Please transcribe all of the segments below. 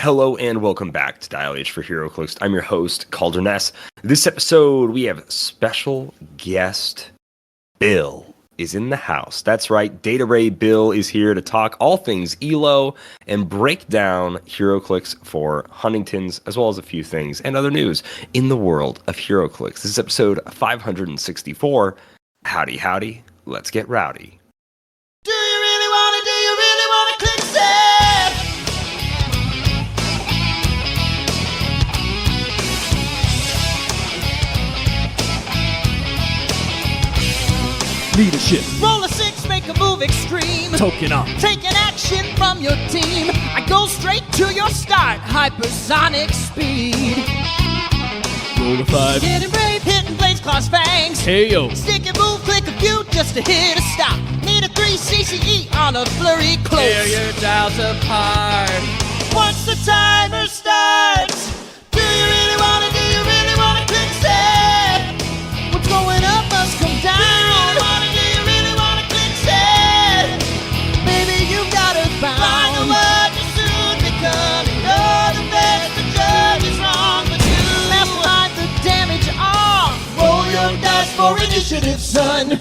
Hello and welcome back to Dial H for Heroclix. I'm your host, Kalder and Ian. This episode, we have special guest Bill is in the house. That's right, Data Ray Bill is here to talk all things ELO and break down Heroclix for Huntington's, as well as a few things and other news in the world of Heroclix. This is episode 564. Howdy, howdy, let's get rowdy. Do you really wanna click save? Leadership, Roll a 6, make a move extreme. token up, Taking action from your team. I go straight to your start, hypersonic speed. roll a 5, Getting brave, hitting blades, claws, fangs. KO, Stick and move, click a few just to hit a stop. Need a 3 CCE on a flurry close. Tear your dials apart. Once the timer starts, do you really wanna click save? What's going up must come down. Do you really wanna click save? Baby, you got us bound. Find the word you soon become. You're the best, the judge is wrong, but you mastermind the damage on. Roll your dice for initiative, son.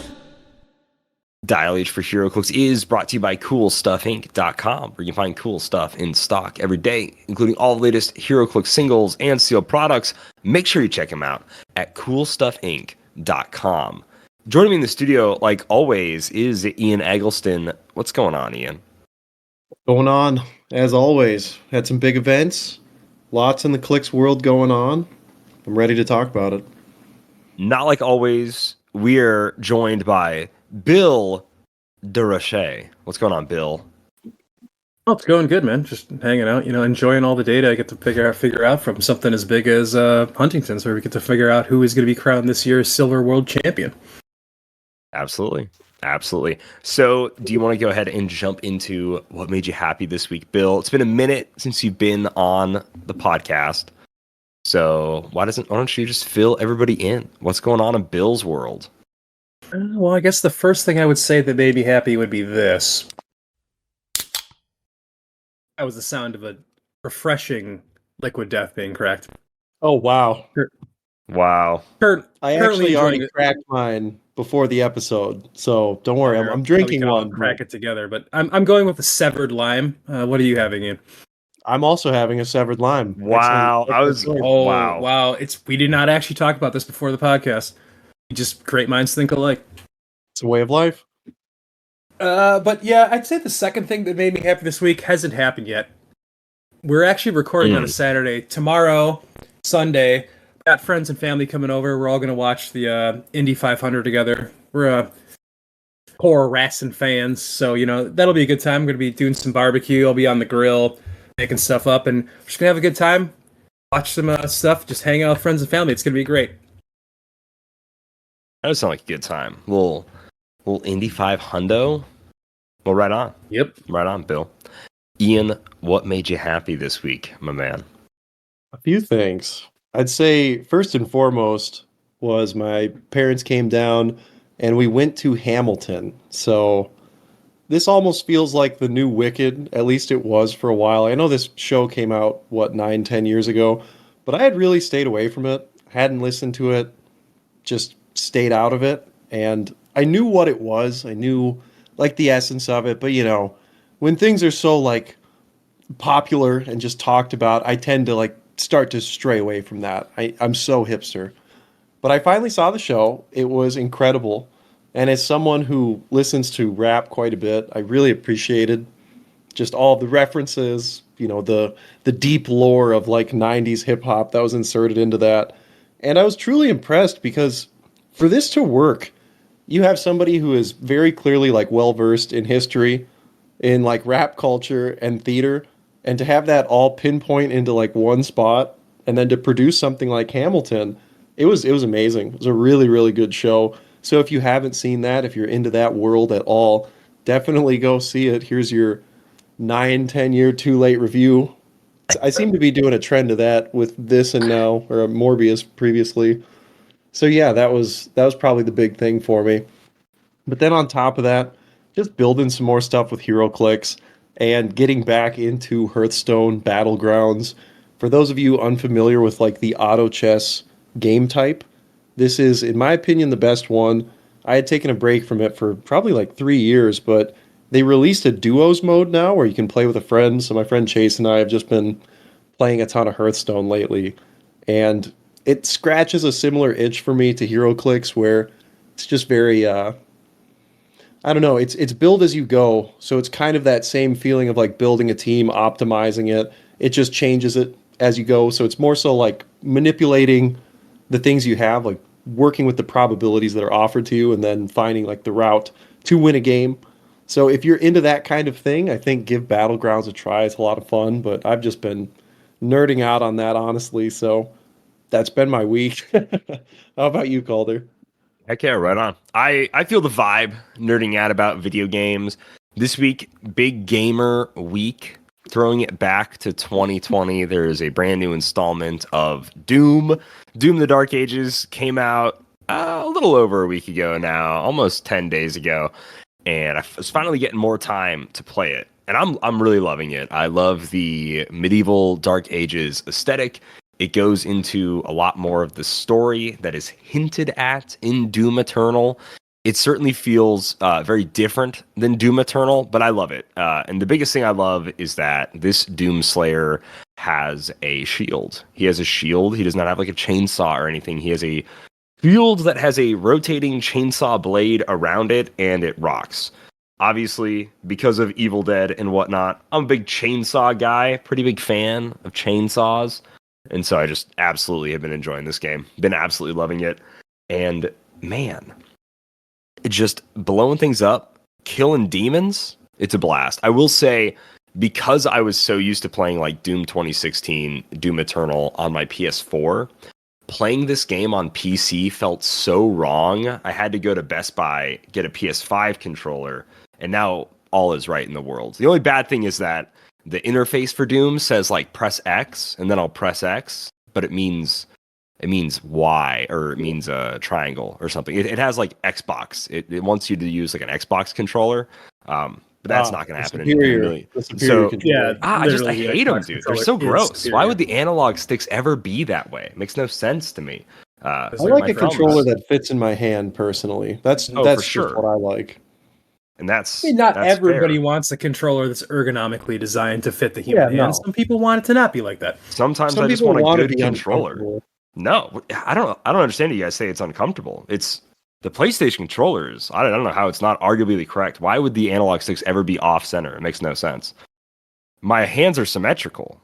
Dial H for Heroclix is brought to you by CoolStuffInc.com, where you can find cool stuff in stock every day, including all the latest Heroclix singles and sealed products. Make sure you check them out at CoolStuffInc.com. Joining me in the studio, like always, is Ian Eggleston. What's going on, Ian? Going on, as always. Had some big events. Lots in the Clicks world going on. I'm ready to talk about it. Not like always, we're joined by Bill de Rocher. What's going on, Bill? Oh, it's going good, man. Just hanging out, enjoying all the data I get to figure out from something as big as Huntington's, where we get to figure out who is going to be crowned this year's Silver World Champion. Absolutely. Absolutely. So, do you want to go ahead and jump into what made you happy this week, Bill? It's been a minute since you've been on the podcast. So, why don't you just fill everybody in? What's going on in Bill's world? Well, I guess the first thing I would say that made me happy would be this. That was the sound of a refreshing liquid death being cracked. Oh, wow. Wow. I actually already cracked mine before the episode, so don't worry. I'm drinking one. Crack it together, but I'm going with a severed lime. What are you having, Ian? I'm also having a severed lime. Wow. Excellent. Wow. We did not actually talk about this before the podcast. Just great minds think alike. It's a way of life. But yeah, I'd say the second thing that made me happy this week hasn't happened yet. We're actually recording on a Saturday. Tomorrow, Sunday, got friends and family coming over. We're all going to watch the Indy 500 together. We're core Racing fans, so that'll be a good time. I'm going to be doing some barbecue. I'll be on the grill, making stuff up, and we're just going to have a good time. Watch some stuff, just hang out with friends and family. It's going to be great. That does sound like a good time. Little Indy 5 hundo. Well, right on. Yep. Right on, Bill. Ian, what made you happy this week, my man? A few things. I'd say first and foremost was my parents came down and we went to Hamilton. So this almost feels like the new Wicked. At least it was for a while. I know this show came out, 9-10 years ago, but I had really stayed away from it. Hadn't listened to it. Just stayed out of it, and I knew what it was. I knew the essence of it, but when things are so popular and just talked about, I tend to start to stray away from that. I'm so hipster. But I finally saw the show. It was incredible, and as someone who listens to rap quite a bit, I really appreciated just all the references, the deep lore of 90s hip hop that was inserted into that. And I was truly impressed because for this to work, you have somebody who is very clearly well-versed in history, in rap culture and theater, and to have that all pinpoint into one spot, and then to produce something like Hamilton, it was amazing. It was a really, really good show. So if you haven't seen that, if you're into that world at all, definitely go see it. Here's your 9-10 year too late review. I seem to be doing a trend of that with this and now, or Morbius previously. So yeah, that was probably the big thing for me. But then on top of that, just building some more stuff with Heroclix. and getting back into Hearthstone Battlegrounds. For those of you unfamiliar with like the auto chess game type, this is, in my opinion, the best one. I had taken a break from it for probably like 3 years, but they released a duos mode now where you can play with a friend. So my friend Chase and I have just been playing a ton of Hearthstone lately, and it scratches a similar itch for me to Heroclix, where it's just very, I don't know, it's build as you go. So it's kind of that same feeling of like building a team, optimizing it. It just changes it as you go. So it's more so like manipulating the things you have, like working with the probabilities that are offered to you and then finding like the route to win a game. So if you're into that kind of thing, I think give Battlegrounds a try. It's a lot of fun, but I've just been nerding out on that, honestly. So that's been my week. How about you, Calder? Heck yeah, right on. I feel the vibe, nerding out about video games. This week, big gamer week. Throwing it back to 2020, there is a brand new installment of Doom. Doom the Dark Ages came out a little over a week ago now, almost 10 days ago. And I was finally getting more time to play it. And I'm really loving it. I love the medieval Dark Ages aesthetic. It goes into a lot more of the story that is hinted at in Doom Eternal. It certainly feels very different than Doom Eternal, but I love it. And the biggest thing I love is that this Doom Slayer has a shield. He has a shield. He does not have like a chainsaw or anything. He has a shield that has a rotating chainsaw blade around it, and it rocks. Obviously, because of Evil Dead and whatnot, I'm a big chainsaw guy, pretty big fan of chainsaws. And so I just absolutely have been enjoying this game. Been absolutely loving it. And man, it's just blowing things up, killing demons. It's a blast. I will say, because I was so used to playing like Doom 2016, Doom Eternal on my PS4, playing this game on PC felt so wrong. I had to go to Best Buy, get a PS5 controller, and now all is right in the world. The only bad thing is that the interface for Doom says like press X, and then I'll press X, but it means Y, or it means a triangle or something. It has like Xbox. It wants you to use like an Xbox controller, but that's not going to happen. I hate them, dude. They're so gross. Superior. Why would the analog sticks ever be that way? It makes no sense to me. I like a controller that fits in my hand personally. That's just what I like. And that's, not that's everybody fair. wants a controller that's ergonomically designed to fit the human hand. Some people want it to not be like that. Sometimes I just want a good controller. No, I don't understand you guys say it's uncomfortable. It's the PlayStation controllers. I don't know how it's not arguably correct. Why would the analog sticks ever be off center? It makes no sense. My hands are symmetrical.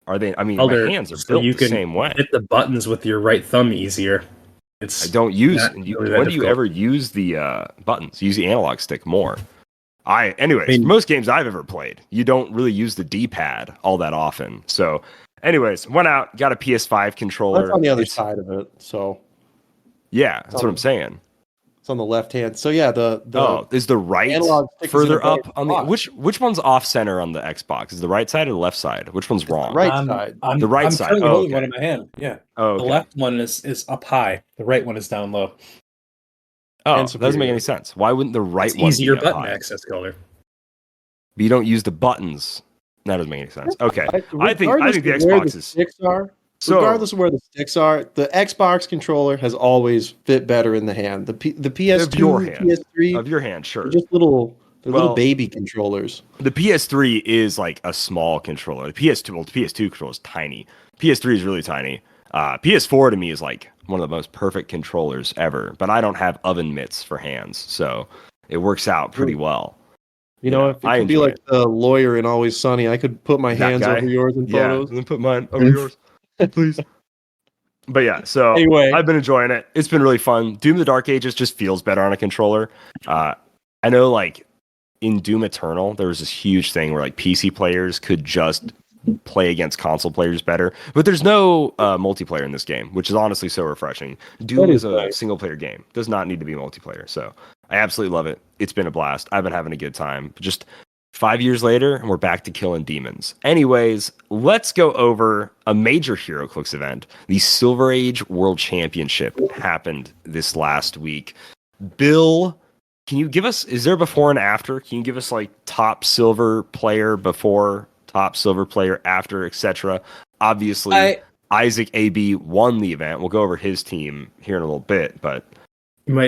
Are they? I mean, my hands are built the same way. Hit the buttons with your right thumb easier. I don't use. When do you ever use the buttons? Use the analog stick more. Most games I've ever played, you don't really use the D-pad all that often. So, anyways, went out, got a PS5 controller. That's on the other side of it. So, yeah, that's what I'm saying. It's on the left hand. So yeah, is the right further up on the which one's off center on the Xbox? Is the right side or the left side? Which one's wrong? Right side. The right side. I'm holding one in my hand. Yeah. Oh, okay. The left one is up high. The right one is down low. Oh, it doesn't make any sense. Why wouldn't the right one easier be button high? access color? But you don't use the buttons. That doesn't make any sense. Okay. I think the Xbox is. Regardless of where the sticks are, the Xbox controller has always fit better in the hand. The PS2, PS3 of your hand, sure. They're just little baby controllers. The PS3 is like a small controller. The PS2 controller is tiny. PS3 is really tiny. PS4 to me is like one of the most perfect controllers ever. But I don't have oven mitts for hands, so it works out pretty well. You know, if it could be like the lawyer in Always Sunny, I could put my hands over yours in photos. And then put mine over yours. Please. But yeah, so anyway, I've been enjoying it. It's been really fun. Doom the Dark Ages just feels better on a controller. I know like in Doom Eternal, there was this huge thing where like PC players could just play against console players better. But there's no multiplayer in this game, which is honestly so refreshing. Doom is a single player game. Does not need to be multiplayer. So I absolutely love it. It's been a blast. I've been having a good time. Just 5 years later, and we're back to killing demons. Anyways, let's go over a major Heroclix event. The Silver Age World Championship happened this last week. Bill, can you give us, is there before and after? Can you give us like top silver player before, top silver player after, etc. Obviously, Isaac AB won the event. We'll go over his team here in a little bit, but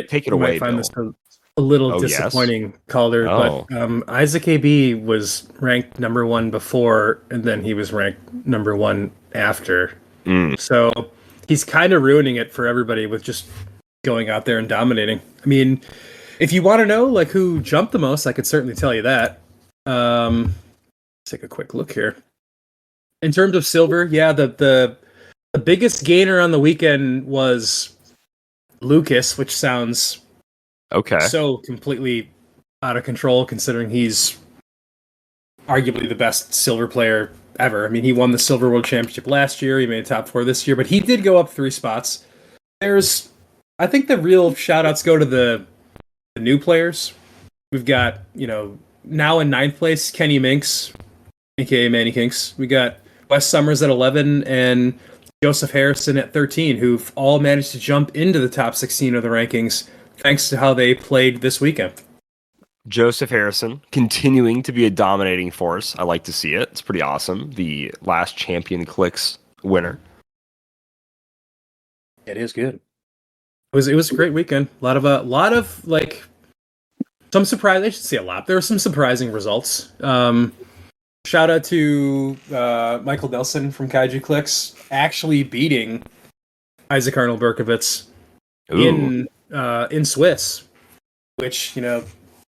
take it away, find Bill. this a little Oh, disappointing, Calder, Oh. but Isaac AB was ranked number 1 before, and then he was ranked number 1 after. So he's kind of ruining it for everybody with just going out there and dominating. I mean, if you want to know like who jumped the most, I could certainly tell you that. Let's take a quick look here. In terms of silver, yeah, the biggest gainer on the weekend was Lucas, which sounds so completely out of control considering he's arguably the best silver player ever. I mean, he won the Silver World Championship last year. He made top 4 this year, but he did go up 3 spots. I think the real shout-outs go to the new players. We've got, now in 9th place, Kenny Minks, aka Manny Kinks. We got Wes Summers at 11 and Joseph Harrison at 13, who've all managed to jump into the top 16 of the rankings thanks to how they played this weekend. Joseph Harrison continuing to be a dominating force. I like to see it. It's pretty awesome. The last Champion Clicks winner. It is good. It was a great weekend. A lot of like some surprise. I should say a lot. There were some surprising results. Shout out to Michael Nelson from Kaiju Clicks actually beating Isaac Arnold Berkowitz in Swiss, which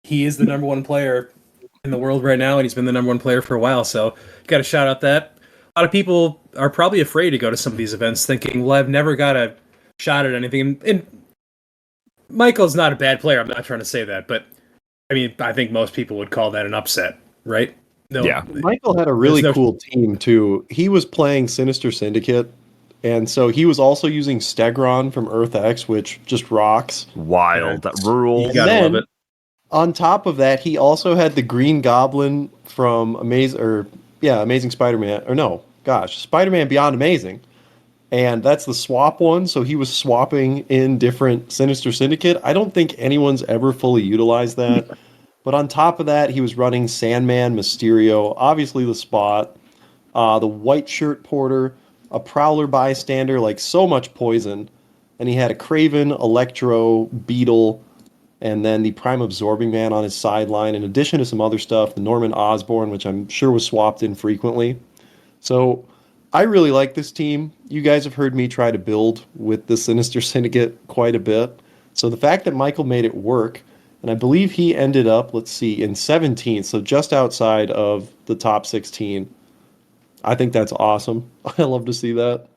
he is the number 1 player in the world right now, and he's been the number 1 player for a while. So got to shout out that. A lot of people are probably afraid to go to some of these events, thinking, "Well, I've never got a shot at anything." And Michael's not a bad player. I'm not trying to say that, but I mean, I think most people would call that an upset, right? No, yeah. Michael had a really cool team too. He was playing Sinister Syndicate, and so he was also using Stegron from Earth X, which just rocks. Wild. That rules. You gotta love it. On top of that, he also had the Green Goblin from Amazing Spider-Man. Or no, Spider-Man Beyond Amazing. And that's the swap one, so he was swapping in different Sinister Syndicate. I don't think anyone's ever fully utilized that. But on top of that, he was running Sandman, Mysterio, obviously the Spot, the White Shirt Porter, a Prowler Bystander, like so much poison. And he had a Kraven, Electro, Beetle, and then the Prime Absorbing Man on his sideline, in addition to some other stuff, the Norman Osborn, which I'm sure was swapped in frequently. So I really like this team. You guys have heard me try to build with the Sinister Syndicate quite a bit. So the fact that Michael made it work, and I believe he ended up, in 17th, so just outside of the top 16. I think that's awesome. I love to see that.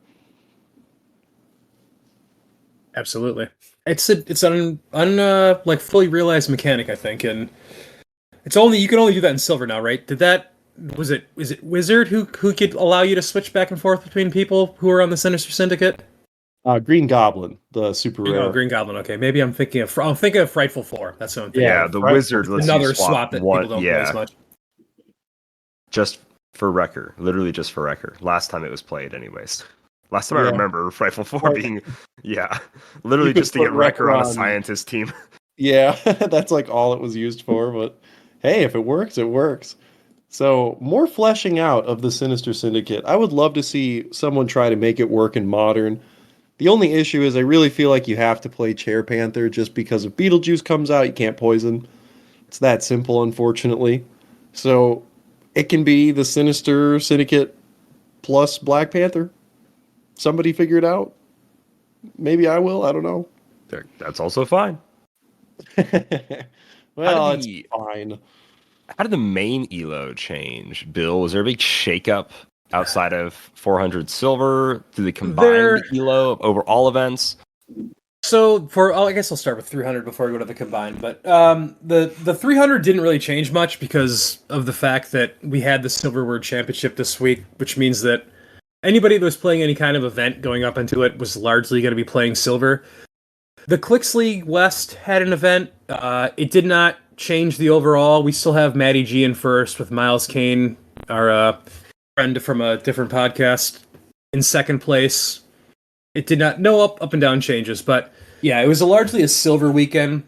Absolutely. It's an fully realized mechanic, I think, and you can only do that in silver now, right? Is it Wizard who could allow you to switch back and forth between people who are on the Sinister Syndicate? Green Goblin, the super rare. Oh, Green Goblin. Okay, maybe I'm thinking of Frightful Four. That's what I'm thinking. Yeah, the Wizard. Another swap that people don't play as much. Just for record, literally just for record. Last time it was played, anyways. Last time I remember Frightful Four being, literally just to get Wrecker on a scientist team. Yeah, that's like all it was used for. But hey, if it works, it works. So more fleshing out of the Sinister Syndicate. I would love to see someone try to make it work in Modern. The only issue is I really feel like you have to play Chair Panther just because if Beetlejuice comes out, you can't poison. It's that simple, unfortunately. So it can be the Sinister Syndicate plus Black Panther. Somebody figure it out. Maybe I will. I don't know. That's also fine. Well, it's fine. How did the main ELO change, Bill? Was there a big shakeup outside of 400 silver? Did they combine the ELO over all events? So I guess I'll start with 300 before I go to the combined. But the 300 didn't really change much because of the fact that we had the Silver World Championship this week, which means that anybody that was playing any kind of event going up into it was largely going to be playing silver. The Clicks League West had an event. It did not change the overall. We still have Matty G in first with Miles Kane, our friend from a different podcast, in second place. It did not, no up and down changes, but yeah, it was largely a silver weekend.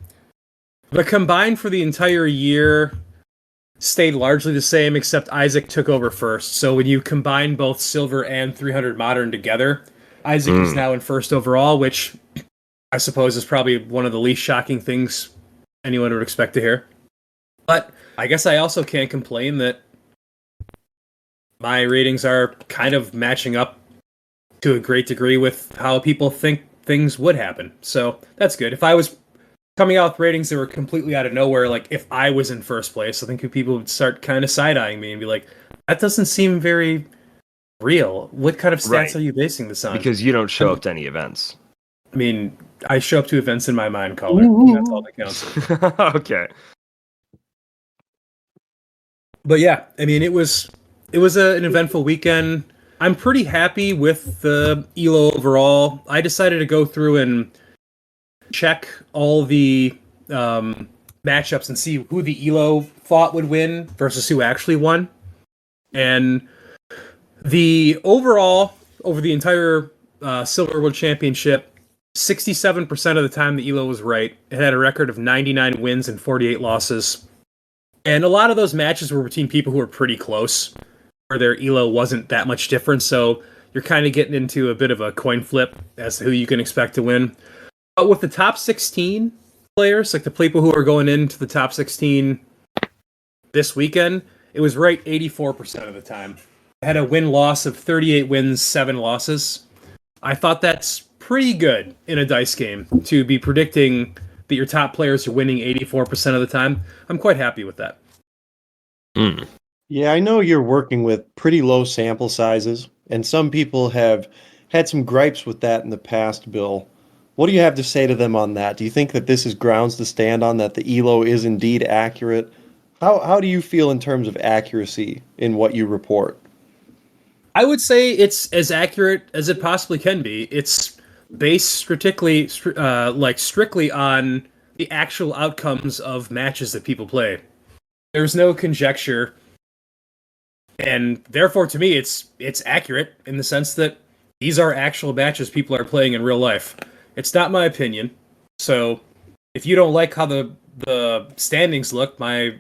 The combined for the entire year stayed largely the same, except Isaac took over first. So when you combine both Silver and 300 Modern together, Isaac is now in first overall, which I suppose is probably one of the least shocking things anyone would expect to hear. But I guess I also can't complain that my ratings are kind of matching up to a great degree with how people think things would happen. So that's good. If I was coming out with ratings that were completely out of nowhere, like if I was in first place, I think people would start kind of side-eyeing me and be like, that doesn't seem very real. What kind of stats are you basing this on? Because you don't show up to any events. I mean, I show up to events in my mind, Calder. That's all that counts. Okay. But yeah, I mean, it was an eventful weekend. I'm pretty happy with the ELO overall. I decided to go through and check all the matchups and see who the ELO thought would win versus who actually won. And the overall, over the entire Silver World Championship, 67% of the time the ELO was right. It had a record of 99 wins and 48 losses. And a lot of those matches were between people who were pretty close, where their ELO wasn't that much different. So you're kind of getting into a bit of a coin flip as to who you can expect to win. But with the top 16 players, like the people who are going into the top 16 this weekend, it was right 84% of the time. It had a win-loss of 38 wins, 7 losses. I thought that's pretty good in a dice game to be predicting that your top players are winning 84% of the time. I'm quite happy with that. Yeah, I know you're working with pretty low sample sizes, and some people have had some gripes with that in the past, Bill. What do you have to say to them on that? Do you think that this is grounds to stand on, that the ELO is indeed accurate? How do you feel in terms of accuracy in what you report? I would say it's as accurate as it possibly can be. It's based strictly on the actual outcomes of matches that people play. There's no conjecture, and therefore, to me, it's accurate in the sense that these are actual matches people are playing in real life. It's not my opinion. So, if you don't like how the standings look, my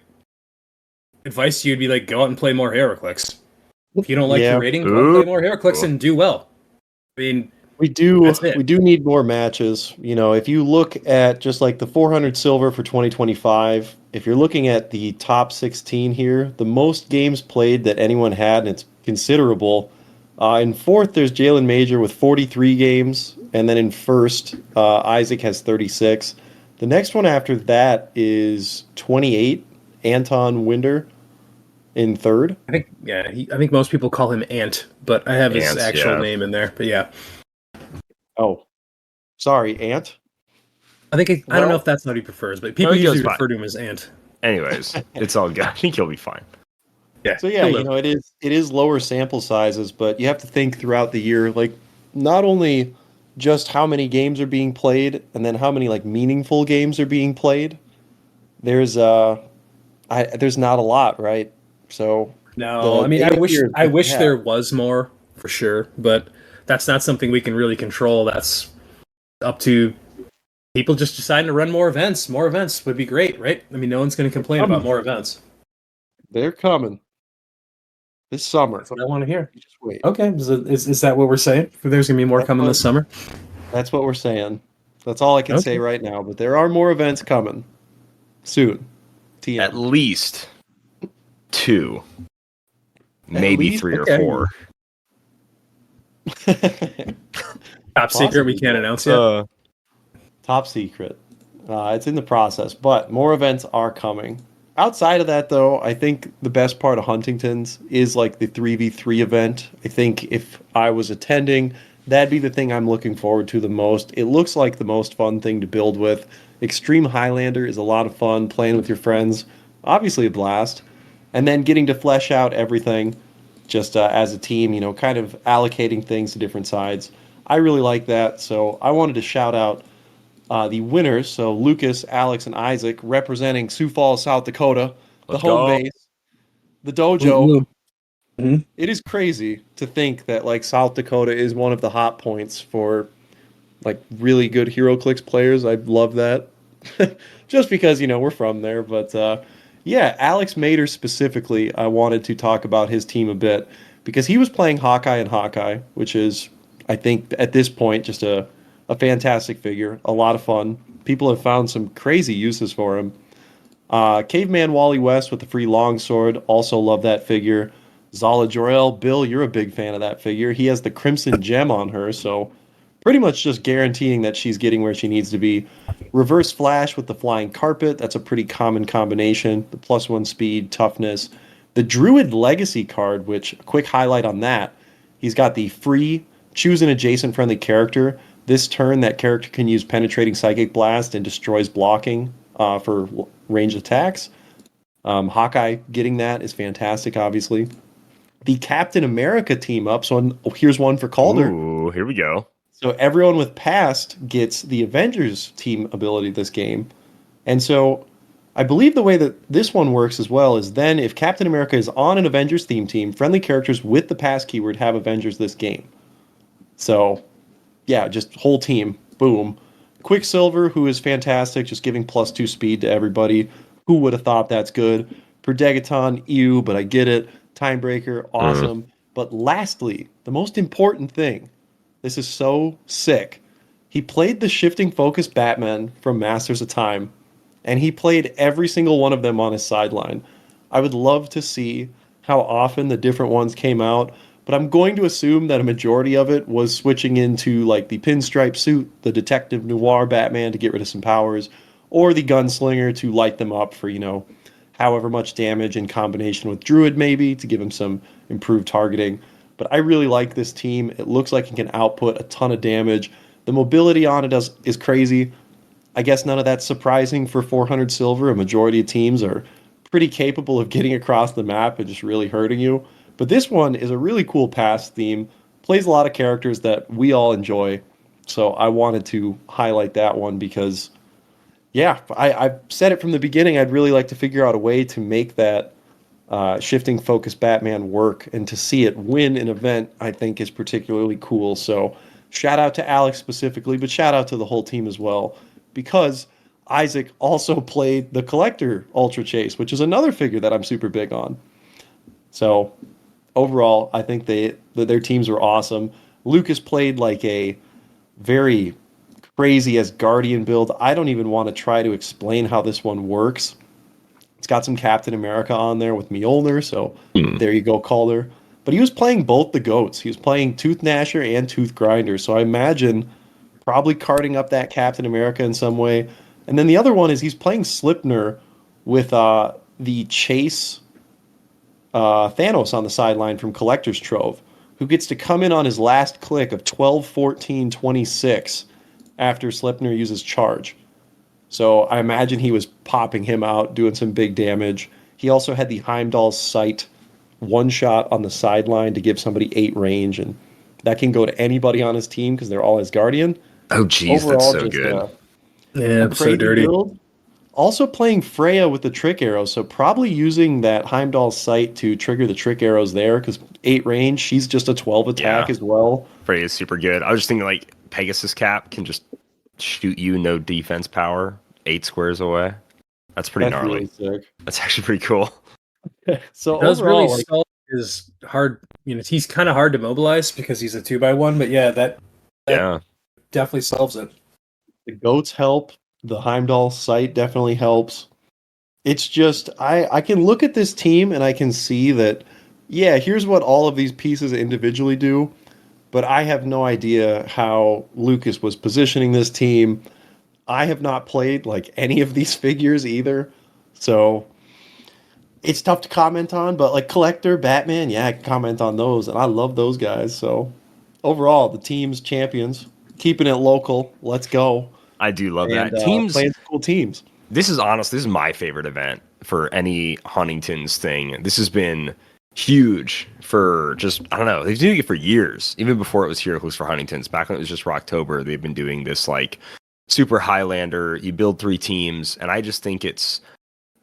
advice to you would be like, go out and play more Heroclix. If you don't like your rating, go play more Heroclix and do well. I mean, we do need more matches. You know, if you look at just like the 400 silver for 2025, if you're looking at the top 16 here, the most games played that anyone had, and it's considerable. In fourth, there's Jalen Major with 43 games, and then in first, Isaac has 36. The next one after that is 28, Anton Winder. In third, I think most people call him Ant, but I have his actual name in there. But yeah. Oh, sorry, Ant. I don't know if that's what he prefers, but people usually refer to him as Ant. Anyways, it's all good. I think he'll be fine. Yeah. So yeah, it is lower sample sizes, but you have to think throughout the year, like not only just how many games are being played, and then how many like meaningful games are being played. There's not a lot, right? So no, I mean, I wish there was more for sure, but that's not something we can really control. That's up to people just deciding to run more events. More events would be great, right? I mean, no one's going to complain about more events. They're coming this summer. That's what I want to hear. You just wait. Okay, is that what we're saying? There's going to be more coming this summer? That's what we're saying. That's all I can say right now. But there are more events coming soon. TM. At least 2, maybe 3 or 4. Top secret, we can't announce yet. Top secret. It's in the process, but more events are coming. Outside of that, though, I think the best part of Huntington's is like the 3v3 event. I think if I was attending, that'd be the thing I'm looking forward to the most. It looks like the most fun thing to build with. Extreme Highlander is a lot of fun, playing with your friends. Obviously a blast. And then getting to flesh out everything just as a team, you know, kind of allocating things to different sides. I really like that. So I wanted to shout out the winners. So Lucas, Alex, and Isaac representing Sioux Falls, South Dakota, the home base, the dojo. Mm-hmm. It is crazy to think that like South Dakota is one of the hot points for like really good Heroclix players. I love that. Just because, you know, we're from there. But Yeah, Alex Mater specifically, I wanted to talk about his team a bit because he was playing Hawkeye and Hawkeye, which is, I think, at this point, just a fantastic figure, a lot of fun. People have found some crazy uses for him. Caveman Wally West with the free longsword, also love that figure. Zala Jor-El, Bill, you're a big fan of that figure. He has the Crimson Gem on her, so pretty much just guaranteeing that she's getting where she needs to be. Reverse Flash with the Flying Carpet, that's a pretty common combination. The +1 speed, toughness. The Druid Legacy card, which, a quick highlight on that, he's got the free choose an adjacent friendly character. This turn, that character can use Penetrating Psychic Blast and destroys blocking for ranged attacks. Hawkeye getting that is fantastic, obviously. The Captain America team up. So here's one for Calder. Ooh, here we go. So everyone with past gets the Avengers team ability this game. And so I believe the way that this one works as well is then if Captain America is on an Avengers theme team, friendly characters with the past keyword have Avengers this game. So yeah, just whole team. Boom. Quicksilver, who is fantastic, just giving +2 speed to everybody. Who would have thought that's good? Predegaton, ew, but I get it. Timebreaker, awesome. But lastly, the most important thing, this is so sick. He played the Shifting Focus Batman from Masters of Time, and he played every single one of them on his sideline. I would love to see how often the different ones came out, but I'm going to assume that a majority of it was switching into like the pinstripe suit, the detective noir Batman to get rid of some powers, or the gunslinger to light them up for, however much damage in combination with Druid maybe to give him some improved targeting. But I really like this team. It looks like it can output a ton of damage. The mobility on it is crazy. I guess none of that's surprising for 400 silver. A majority of teams are pretty capable of getting across the map and just really hurting you. But this one is a really cool pass theme. Plays a lot of characters that we all enjoy. So I wanted to highlight that one because, yeah, I've said it from the beginning. I'd really like to figure out a way to make that Shifting Focus Batman work, and to see it win an event, I think is particularly cool. So shout out to Alex specifically, but shout out to the whole team as well, because Isaac also played the Collector Ultra Chase, which is another figure that I'm super big on. So overall, I think their teams were awesome. Lucas played like a very crazy as Guardian build. I don't even want to try to explain how this one works. It's got some Captain America on there with Mjolnir, so there you go, Calder. But he was playing both the goats. He was playing Tooth Gnasher and Tooth Grinder, so I imagine probably carding up that Captain America in some way. And then the other one is he's playing Slipner with the Chase Thanos on the sideline from Collector's Trove, who gets to come in on his last click of 12, 14, 26 after Slipner uses Charge. So I imagine he was popping him out, doing some big damage. He also had the Heimdall's Sight one-shot on the sideline to give somebody 8 range, and that can go to anybody on his team because they're all his Guardian. Oh, geez, Overall, that's so good. Yeah, so dirty. Build. Also playing Freya with the trick arrows, so probably using that Heimdall's Sight to trigger the trick arrows there, because 8 range, she's just a 12 attack as well. Freya is super good. I was just thinking like Pegasus Cap can just shoot you no defense power 8 squares away. That's pretty gnarly. Really sick. That's actually pretty cool. So It does overall, really stall his hard. He's kind of hard to mobilize because he's a 2x1. But yeah, that definitely solves it. the goats help. The Heimdall Sight definitely helps. It's just, I can look at this team and I can see that, yeah, here's what all of these pieces individually do, but I have no idea how Lucas was positioning this team. I have not played like any of these figures either, so it's tough to comment on, but like Collector, Batman, yeah, I can comment on those, and I love those guys. So overall, the team's champions, keeping it local. Let's go. I do love that. Teams playing cool teams. This is my favorite event for any Huntington's thing. This has been huge for just, I don't know, they've been doing it for years. Even before it was Heroclix for Huntington's. Back when it was just Rocktober, they've been doing this like super Highlander, you build 3 teams, and I just think it's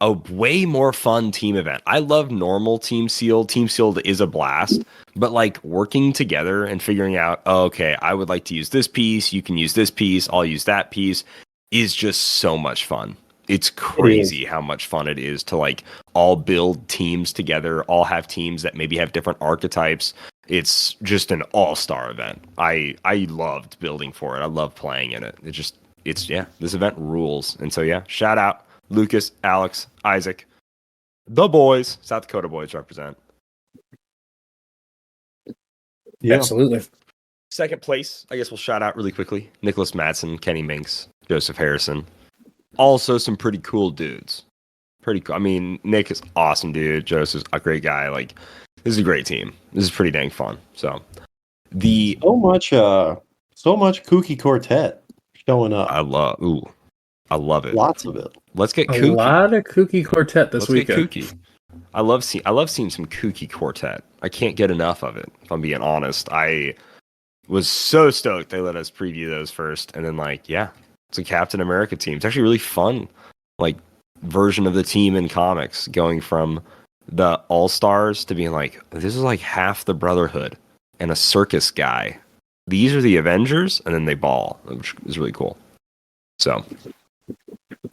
a way more fun team event. I love normal Team Sealed. Team Sealed is a blast, but like working together and figuring out, oh, okay, I would like to use this piece, you can use this piece, I'll use that piece, is just so much fun. It's crazy how much fun it is to like all build teams together, all have teams that maybe have different archetypes. It's just an all-star event. I loved building for it. I love playing in it. This event rules. And so yeah, shout out Lucas, Alex, Isaac, the boys, South Dakota boys represent. Yeah. Absolutely. Second place, I guess we'll shout out really quickly. Nicholas Madsen, Kenny Minks, Joseph Harrison. Also some pretty cool dudes. Pretty cool. I mean, Nick is awesome dude. Joseph's a great guy. Like, this is a great team. This is pretty dang fun. So so much kooky quartet showing up. I love it. Lots of it. Let's get A kooky. lot of kooky quartet this Let's weekend. get kooky. I love seeing some kooky quartet. I can't get enough of it, if I'm being honest. I was so stoked they let us preview those first, and then it's a Captain America team. It's actually really fun, like, version of the team in comics, going from the All-Stars to being like, this is like half the Brotherhood and a circus guy. These are the Avengers, and then they ball, which is really cool. So, do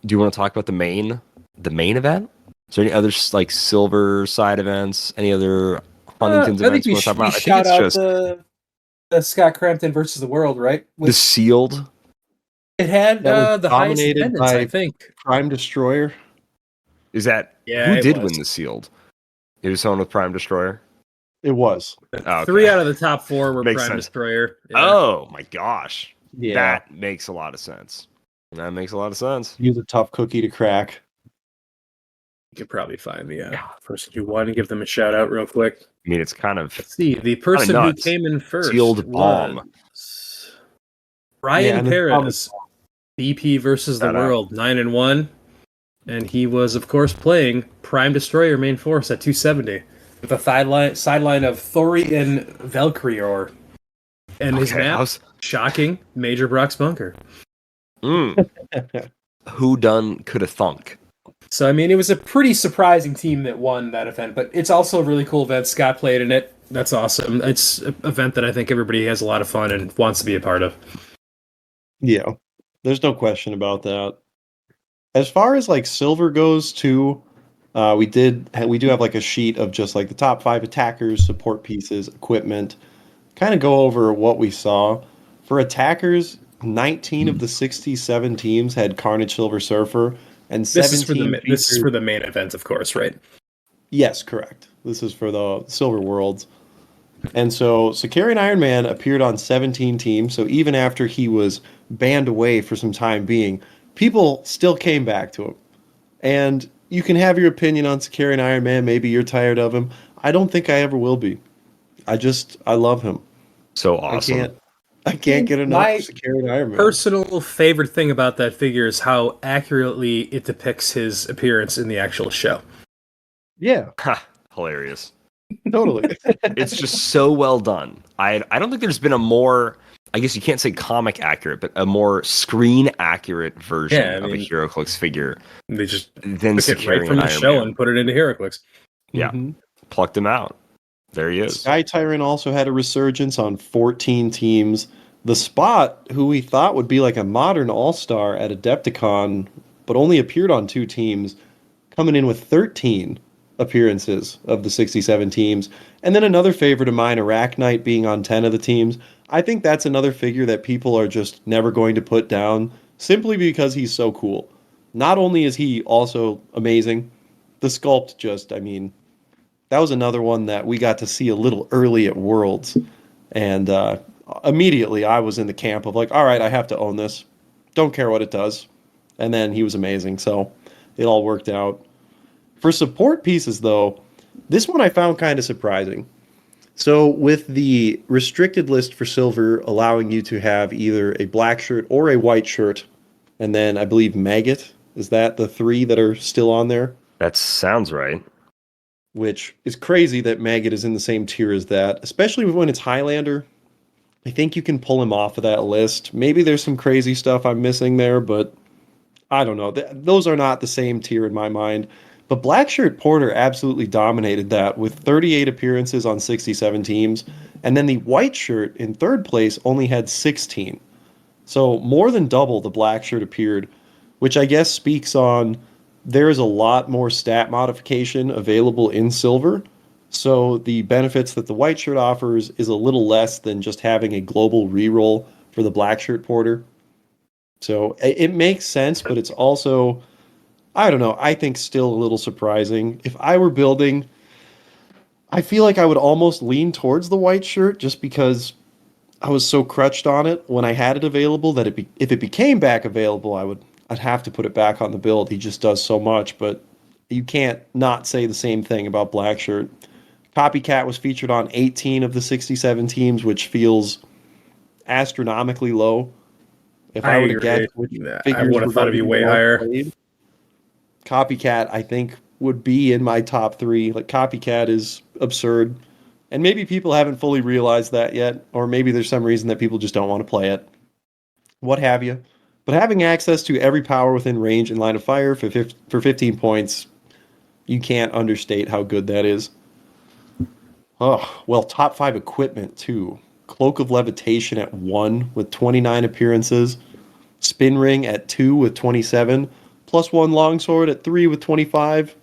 you want to talk about the main event? Is there any other like silver side events? Any other Huntington's events you want to talk about? I think it's just the Scott Crampton versus the World, right? the sealed. It had That was the highest dominated attendance, by I think. Prime Destroyer. Is that Yeah, who it did was. win the sealed? It was someone with Prime Destroyer. It was. Oh, okay. 3 out of the top 4 were Makes Prime sense. Destroyer. Yeah. Oh my gosh, Yeah. that makes a lot of sense. That makes a lot of sense. He was a tough cookie to crack. You could probably find the person who won and give them a shout out real quick. I mean, it's kind of Let's see. The person who nuts. came in first Sealed bomb. was Yeah, Ryan and Perez. BP versus the Shout out. World, 9-1. And he was, of course, playing Prime Destroyer main force at 270 with a sideline of Thorian Valkyrior. And his map, shocking, Major Brock's Bunker. Who done could have thunk? So, I mean, it was a pretty surprising team that won that event, but it's also a really cool event. Scott played in it. That's awesome. It's an event that I think everybody has a lot of fun and wants to be a part of. Yeah, there's no question about that. As far as like silver goes, too, we do have like a sheet of just like the top 5 attackers, support pieces, equipment. Kind of go over what we saw for attackers. 19 of the 67 teams had Carnage Silver Surfer, and 17. This is for the main event, of course, right? Yes, correct. This is for the Silver Worlds. And so Sakarian Iron Man appeared on 17 teams, so even after he was banned away for some time being, people still came back to him. And you can have your opinion on Sakarian Iron Man, maybe you're tired of him. I don't think I ever will be. I love him. So awesome. I can't get enough My of Sakarian Iron Man. Personal favorite thing about that figure is how accurately it depicts his appearance in the actual show. Yeah, Ha, hilarious. totally. It's just so well done. I don't think there's been a more, I guess you can't say comic accurate, but a more screen accurate version of a Heroclix figure They just than took it right Sakarian from the Iron show Man. and put it into Heroclix. Yeah, Mhm. plucked him out. There he is. Sky Tyrant also had a resurgence on 14 teams. The Spot, who we thought would be like a modern all-star at Adepticon, but only appeared on 2 teams, coming in with 13 appearances of the 67 teams. And then another favorite of mine, Arachnite, being on 10 of the teams. I think that's another figure that people are just never going to put down, simply because he's so cool. Not only is he also amazing, the sculpt just, that was another one that we got to see a little early at Worlds. And immediately I was in the camp of like, all right, I have to own this. Don't care what it does. And then he was amazing. So it all worked out. For support pieces, though, this one I found kind of surprising. So with the restricted list for silver allowing you to have either a black shirt or a white shirt, and then I believe Maggot, is that the 3 that are still on there? That sounds right. Which is crazy that Maggot is in the same tier as that, especially when it's Highlander. I think you can pull him off of that list. Maybe there's some crazy stuff I'm missing there, but I don't know. Those are not the same tier in my mind. But Blackshirt Porter absolutely dominated that with 38 appearances on 67 teams. And then the white shirt in third place only had 16. So more than double the black shirt appeared which I guess speaks on there is a lot more stat modification available in silver. So the benefits that the white shirt offers is a little less than just having a global reroll for the black shirt porter. So it makes sense, but it's also, I don't know, I think still a little surprising. If I were building, I feel like I would almost lean towards the white shirt just because I was so crutched on it when I had it available that if it became back available, I'd have to put it back on the build. He just does so much, but you can't not say the same thing about black shirt. Copycat was featured on 18 of the 67 teams, which feels astronomically low. If I were to guess which figures I would have thought it'd be way higher. Played, Copycat, I think, would be in my top 3. Like, Copycat is absurd. And maybe people haven't fully realized that yet, or maybe there's some reason that people just don't want to play it. What have you. But having access to every power within range and line of fire for 15 points, you can't understate how good that is. Oh, well, top 5 equipment, too. Cloak of Levitation at 1 with 29 appearances. Spin Ring at 2 with 27. Plus 1 Longsword at 3 with 25.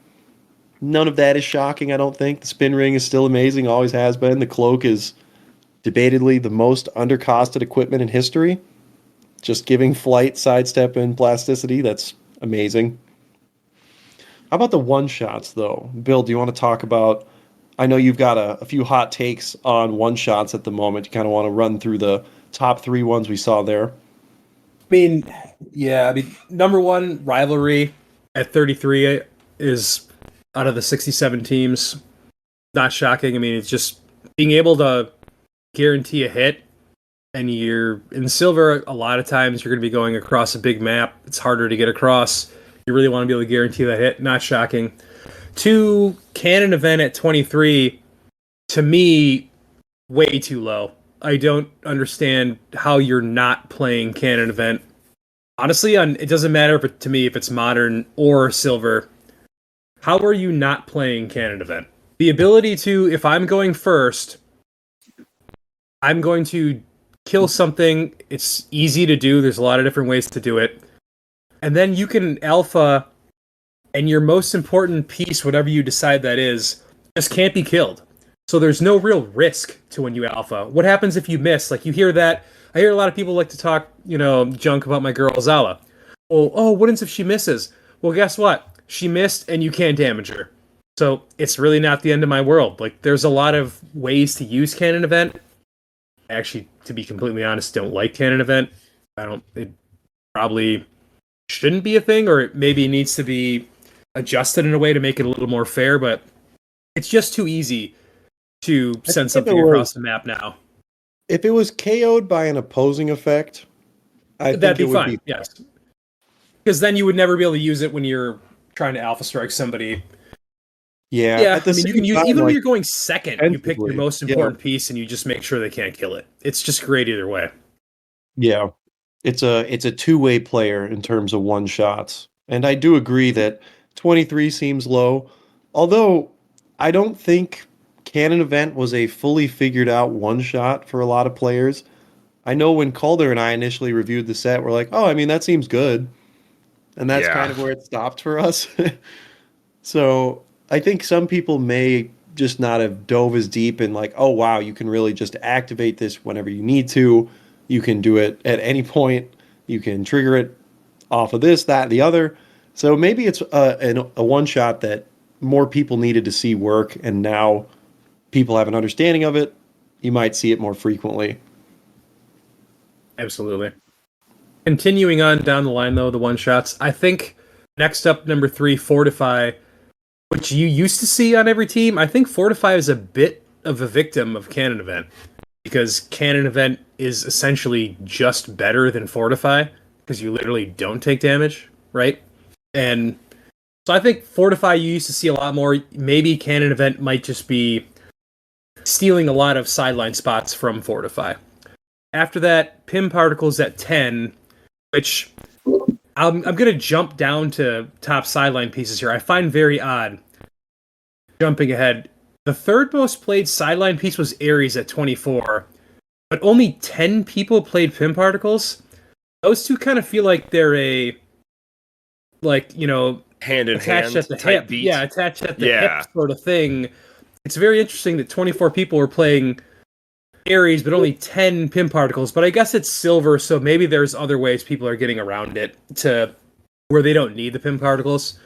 None of that is shocking, I don't think. The Spin Ring is still amazing, always has been. The Cloak is debatedly the most undercosted equipment in history. Just giving flight, sidestep, and plasticity, that's amazing. How about the one-shots, though? Bill, do you want to talk about... I know you've got a few hot takes on one-shots at the moment. You kind of want to run through the top 3 ones we saw there. Number 1, Rivalry at 33 is out of the 67 teams. Not shocking. I mean, it's just being able to guarantee a hit. And you're in silver, a lot of times you're going to be going across a big map. It's harder to get across. You really want to be able to guarantee that hit. Not shocking. 2, Cannon Event at 23, to me, way too low. I don't understand how you're not playing Cannon Event. Honestly, it doesn't matter to me if it's modern or silver. How are you not playing Cannon Event? The ability to, if I'm going first, I'm going to kill something. It's easy to do. There's a lot of different ways to do it. And then you can alpha, and your most important piece, whatever you decide that is, just can't be killed. So there's no real risk to when you alpha. What happens if you miss? Like, you hear that. I hear a lot of people like to talk, junk about my girl Zala. Oh, what happens if she misses? Well, guess what? She missed, and you can't damage her. So it's really not the end of my world. Like, there's a lot of ways to use Cannon Event. Actually, to be completely honest, don't like Cannon Event. It probably shouldn't be a thing, or it maybe needs to be adjusted in a way to make it a little more fair, but it's just too easy to send something across the map now. If it was KO'd by an opposing effect, that'd be fine, yes. Because then you would never be able to use it when you're trying to alpha strike somebody. Yeah, I mean, you can use, even when you're going second, you pick your most important piece and you just make sure they can't kill it. It's just great either way. Yeah, it's a two-way player in terms of one-shots. And I do agree that 23 seems low, although I don't think Cannon Event was a fully figured out one-shot for a lot of players. I know when Kalder and I initially reviewed the set, we're like, oh, I mean, that seems good. And that's kind of where it stopped for us. So I think some people may just not have dove as deep in like, oh, wow, you can really just activate this whenever you need to. You can do it at any point. You can trigger it off of this, that, the other. So maybe it's a one-shot that more people needed to see work, and now people have an understanding of it. You might see it more frequently. Absolutely. Continuing on down the line, though, the one-shots. I think next up, number 3, Fortify, which you used to see on every team. I think Fortify is a bit of a victim of Cannon Event, because Cannon Event is essentially just better than Fortify, because you literally don't take damage, right? And so I think Fortify you used to see a lot more. Maybe Cannon Event might just be stealing a lot of sideline spots from Fortify. After that, Pim Particles at 10, which I'm going to jump down to top sideline pieces here. I find very odd. Jumping ahead, the third most played sideline piece was Ares at 24, but only 10 people played Pim Particles. Those two kind of feel like they're a like, hand in attached hand at the type hip. beat. Yeah, attached at the Yeah. hip sort of thing. It's very interesting that 24 people were playing Aries, but only 10 pin particles. But I guess it's silver, so maybe there's other ways people are getting around it to where they don't need the pin particles.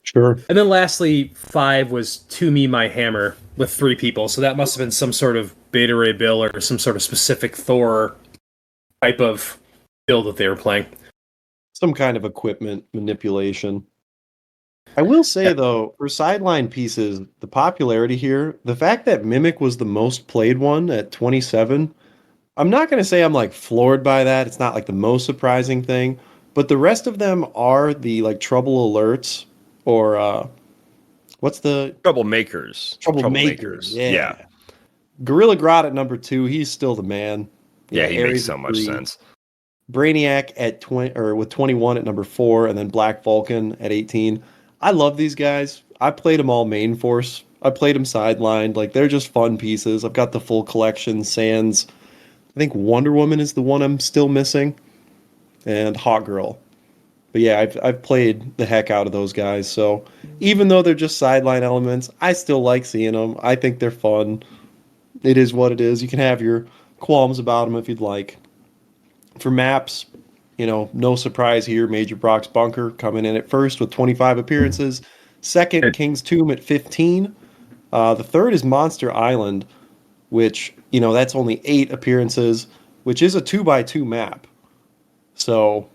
Sure. And then lastly, 5 was To Me My Hammer with 3 people. So that must have been some sort of Beta Ray Bill or some sort of specific Thor type of build that they were playing. Some kind of equipment manipulation. I will say, though, for sideline pieces, the popularity here, the fact that Mimic was the most played one at 27, I'm not going to say I'm like floored by that. It's not like the most surprising thing, but the rest of them are the like trouble alerts or what's the Troublemakers. troublemakers? Yeah. Gorilla Grodd at number 2, he's still the man. Yeah, he Ares makes so at much 3. sense. Brainiac at 20 or with 21 at number 4, and then Black Vulcan at 18. I love these guys. I played them all main force. I played them sidelined. Like, they're just fun pieces. I've got the full collection. Sans. I think Wonder Woman is the one I'm still missing, and Hot Girl. But yeah, I've played the heck out of those guys. So even though they're just sideline elements, I still like seeing them. I think they're fun. It is what it is. You can have your qualms about them if you'd like. For maps, no surprise here. Major Brock's Bunker coming in at first with 25 appearances. Second, King's Tomb at 15. The third is Monster Island, which, that's only 8 appearances, which is a 2x2 map. So,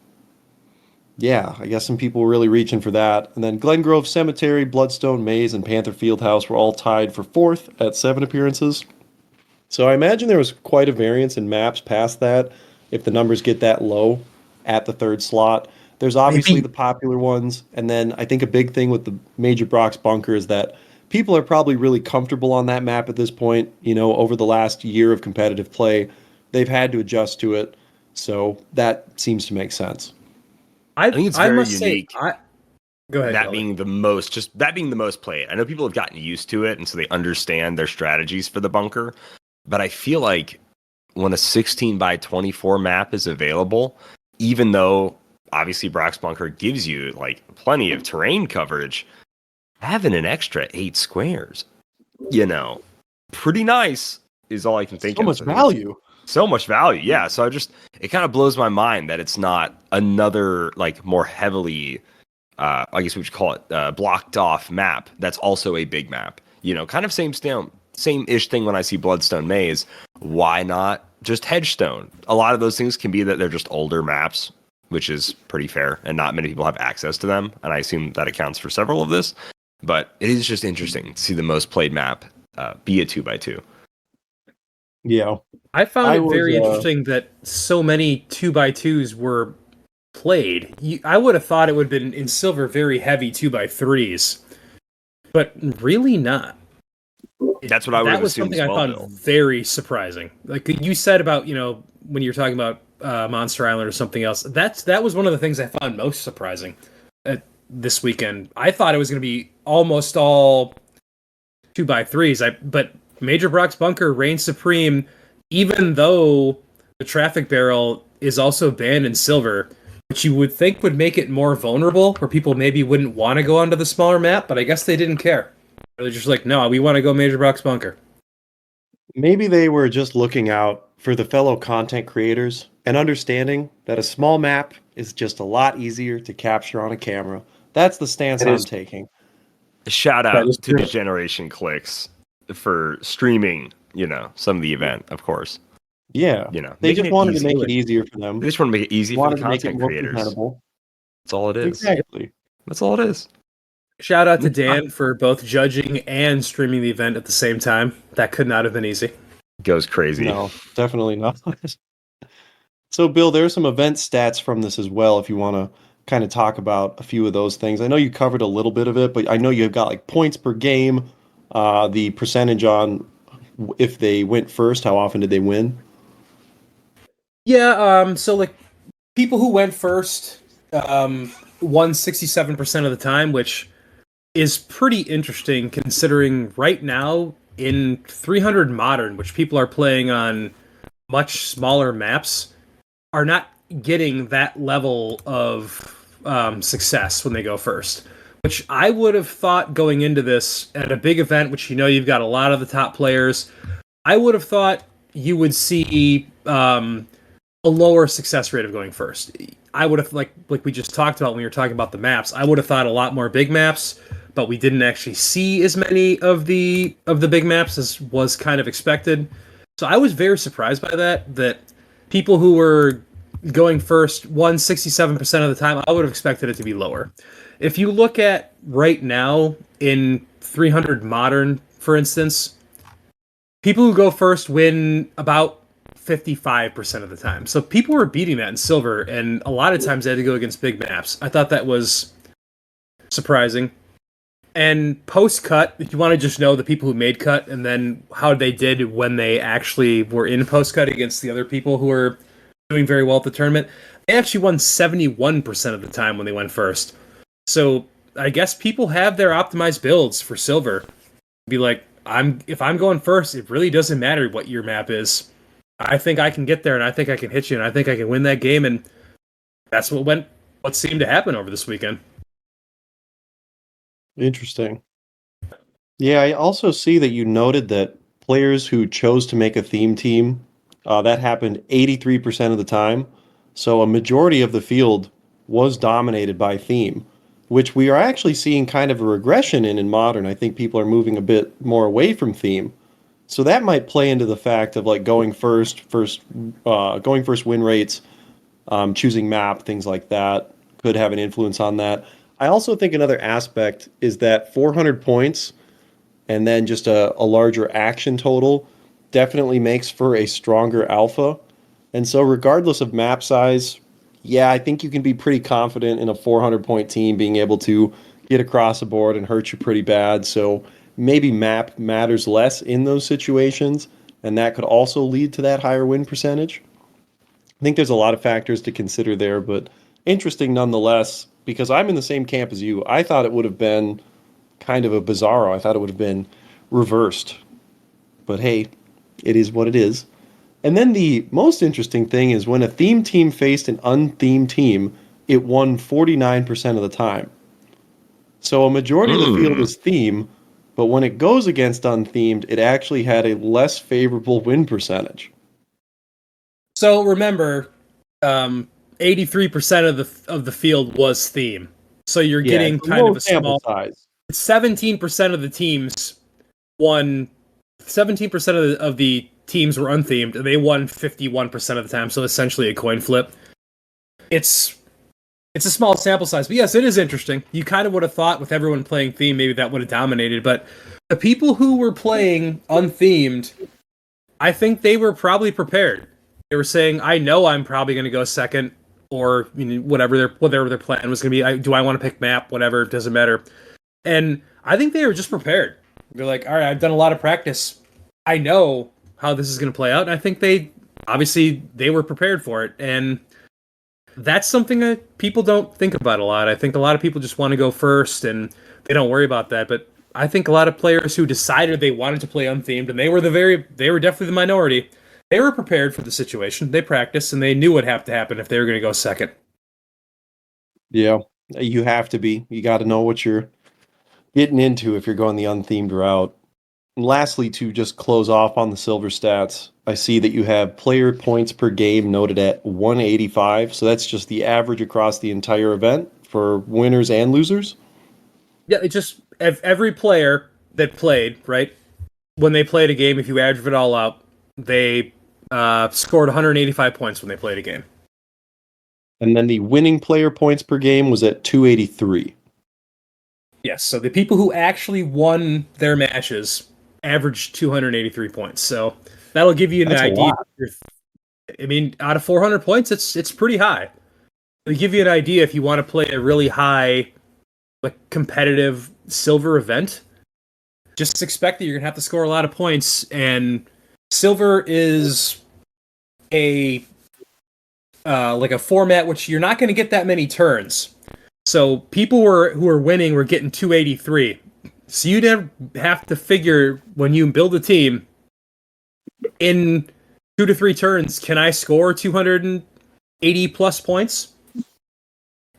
yeah, I guess some people were really reaching for that. And then Glengrove Cemetery, Bloodstone Maze, and Panther Fieldhouse were all tied for 4th at 7 appearances. So I imagine there was quite a variance in maps past that if the numbers get that low at the 3rd slot. There's obviously the popular ones, and then I think a big thing with the Major Brock's Bunker is that people are probably really comfortable on that map at this point. Over the last year of competitive play, they've had to adjust to it, so that seems to make sense. I think it's very unique. Go ahead. That being the most played. I know people have gotten used to it, and so they understand their strategies for the bunker. But I feel like when a 16x24 map is available, even though obviously Brock's Bunker gives you like plenty of terrain coverage, having an extra 8 squares, pretty nice is all I can think of. So much value. So much value, yeah. So it kind of blows my mind that it's not another like more heavily, I guess we should call it blocked off map. That's also a big map. Kind of same-ish thing when I see Bloodstone Maze. Why not just Hedgestone? A lot of those things can be that they're just older maps, which is pretty fair, and not many people have access to them, and I assume that accounts for several of this. But it is just interesting to see the most played map be a 2x2. Yeah. I found it very interesting that so many 2x2s were played. I would have thought it would have been in silver very heavy 2x3s, but really not. That's what I would have assumed as well. That was something I found very surprising. Like you said about, when you're talking about Monster Island or something else, that was one of the things I found most surprising this weekend. I thought it was going to be almost all 2x3s, but Major Brock's Bunker reigns supreme, even though the traffic barrel is also banned in silver, which you would think would make it more vulnerable, where people maybe wouldn't want to go onto the smaller map, but I guess they didn't care. They're just like, no, we want to go Major Brock's Bunker. Maybe they were just looking out for the fellow content creators and understanding that a small map is just a lot easier to capture on a camera. That's the stance I'm taking. Shout out to the Generation Clicks for streaming, some of the event, of course. Yeah. They just wanted to make it easier for them. They just want to make it easy for the content creators. That's all it is. Exactly. That's all it is. Shout out to Dan for both judging and streaming the event at the same time. That could not have been easy. Goes crazy. No, definitely not. So, Bill, there are some event stats from this as well, if you want to kind of talk about a few of those things. I know you covered a little bit of it, but I know you've got like points per game, the percentage on if they went first, how often did they win? Yeah, so like people who went first won 67% of the time, which is pretty interesting considering right now in 300 Modern, which people are playing on much smaller maps, are not getting that level of success when they go first, which I would have thought going into this at a big event, which you've got a lot of the top players. I would have thought you would see a lower success rate of going first. I would have like we just talked about when we were talking about the maps. I would have thought a lot more big maps, but we didn't actually see as many of the big maps as was kind of expected. So I was very surprised by that people who were going first won 67% of the time. I would have expected it to be lower. If you look at right now in 300 Modern, for instance, people who go first win about 55% of the time. So people were beating that in Silver, and a lot of times they had to go against big maps. I thought that was surprising. And post-cut, if you want to just know the people who made cut and then how they did when they actually were in post-cut against the other people who were doing very well at the tournament, they actually won 71% of the time when they went first. So I guess people have their optimized builds for Silver. Be like, if I'm going first, it really doesn't matter what your map is. I think I can get there, and I think I can hit you, and I think I can win that game, and that's what seemed to happen over this weekend. Interesting. Yeah, I also see that you noted that players who chose to make a theme team, that happened 83% of the time. So a majority of the field was dominated by theme, which we are actually seeing kind of a regression in Modern. I think people are moving a bit more away from theme. So that might play into the fact of like going first win rates, choosing map, things like that could have an influence on that. I also think another aspect is that 400 points and then just a larger action total definitely makes for a stronger alpha. And so regardless of map size, yeah, I think you can be pretty confident in a 400-point team being able to get across the board and hurt you pretty bad. So maybe map matters less in those situations, and that could also lead to that higher win percentage. I think there's a lot of factors to consider there, but interesting nonetheless, because I'm in the same camp as you. I thought it would have been kind of a bizarro. I thought it would have been reversed. But hey, it is what it is. And then the most interesting thing is when a theme team faced an unthemed team, it won 49% of the time. So a majority of the field was theme, but when it goes against unthemed, it actually had a less favorable win percentage. So remember, 83% of the field was theme. So you're getting kind of a small size. 17% of the teams won. 17% of the teams were unthemed, and they won 51% of the time. So essentially a coin flip. It's a small sample size, but yes, it is interesting. You kind of would have thought with everyone playing theme, maybe that would have dominated. But the people who were playing unthemed, I think they were probably prepared. They were saying, "I know I'm probably going to go second." Or whatever their plan was going to be. Do I want to pick map? Whatever, it doesn't matter. And I think they were just prepared. They're like, all right, I've done a lot of practice. I know how this is going to play out. And I think they were prepared for it. And that's something that people don't think about a lot. I think a lot of people just want to go first and they don't worry about that. But I think a lot of players who decided they wanted to play unthemed, and they were definitely the minority. They were prepared for the situation. They practiced, and they knew what had to happen if they were going to go second. Yeah, you have to be. You got to know what you're getting into if you're going the unthemed route. And lastly, to just close off on the silver stats, I see that you have player points per game noted at 185. So that's just the average across the entire event for winners and losers. Yeah, it just every player that played, right, when they played a game, if you average it all out, they scored 185 points when they played a game. And then the winning player points per game was at 283. Yes, so the people who actually won their matches averaged 283 points. So that'll give you an idea. I mean, out of 400 points, it's pretty high. It'll give you an idea if you want to play a really high, like competitive silver event. Just expect that you're gonna have to score a lot of points, and silver is a format which you're not going to get that many turns. So people who are winning were getting 283. So you'd have to figure when you build a team in 2 to 3 turns, can I score 280 plus points?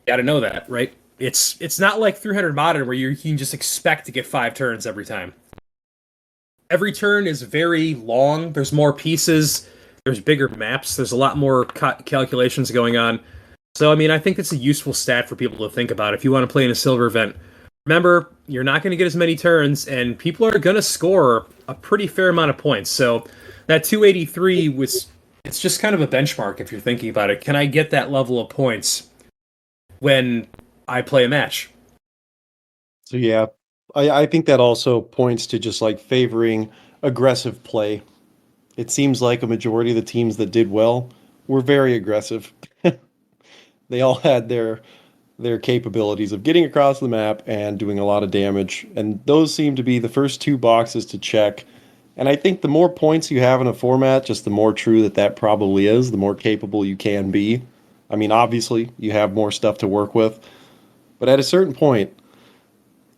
got to know that, right? It's not like 300 Modern where you can just expect to get 5 turns every time. Every turn is very long. There's more pieces. There's bigger maps. There's a lot more calculations going on. So, I mean, I think it's a useful stat for people to think about if you want to play in a silver event. Remember, you're not going to get as many turns, and people are going to score a pretty fair amount of points. So that 283 it's just kind of a benchmark if you're thinking about it. Can I get that level of points when I play a match? So yeah, I think that also points to just like favoring aggressive play. It seems like a majority of the teams that did well were very aggressive. They all had their capabilities of getting across the map and doing a lot of damage, and those seem to be the first 2 boxes to check. And I think the more points you have in a format, just the more true that probably is, the more capable you can be. I mean, obviously, you have more stuff to work with, but at a certain point,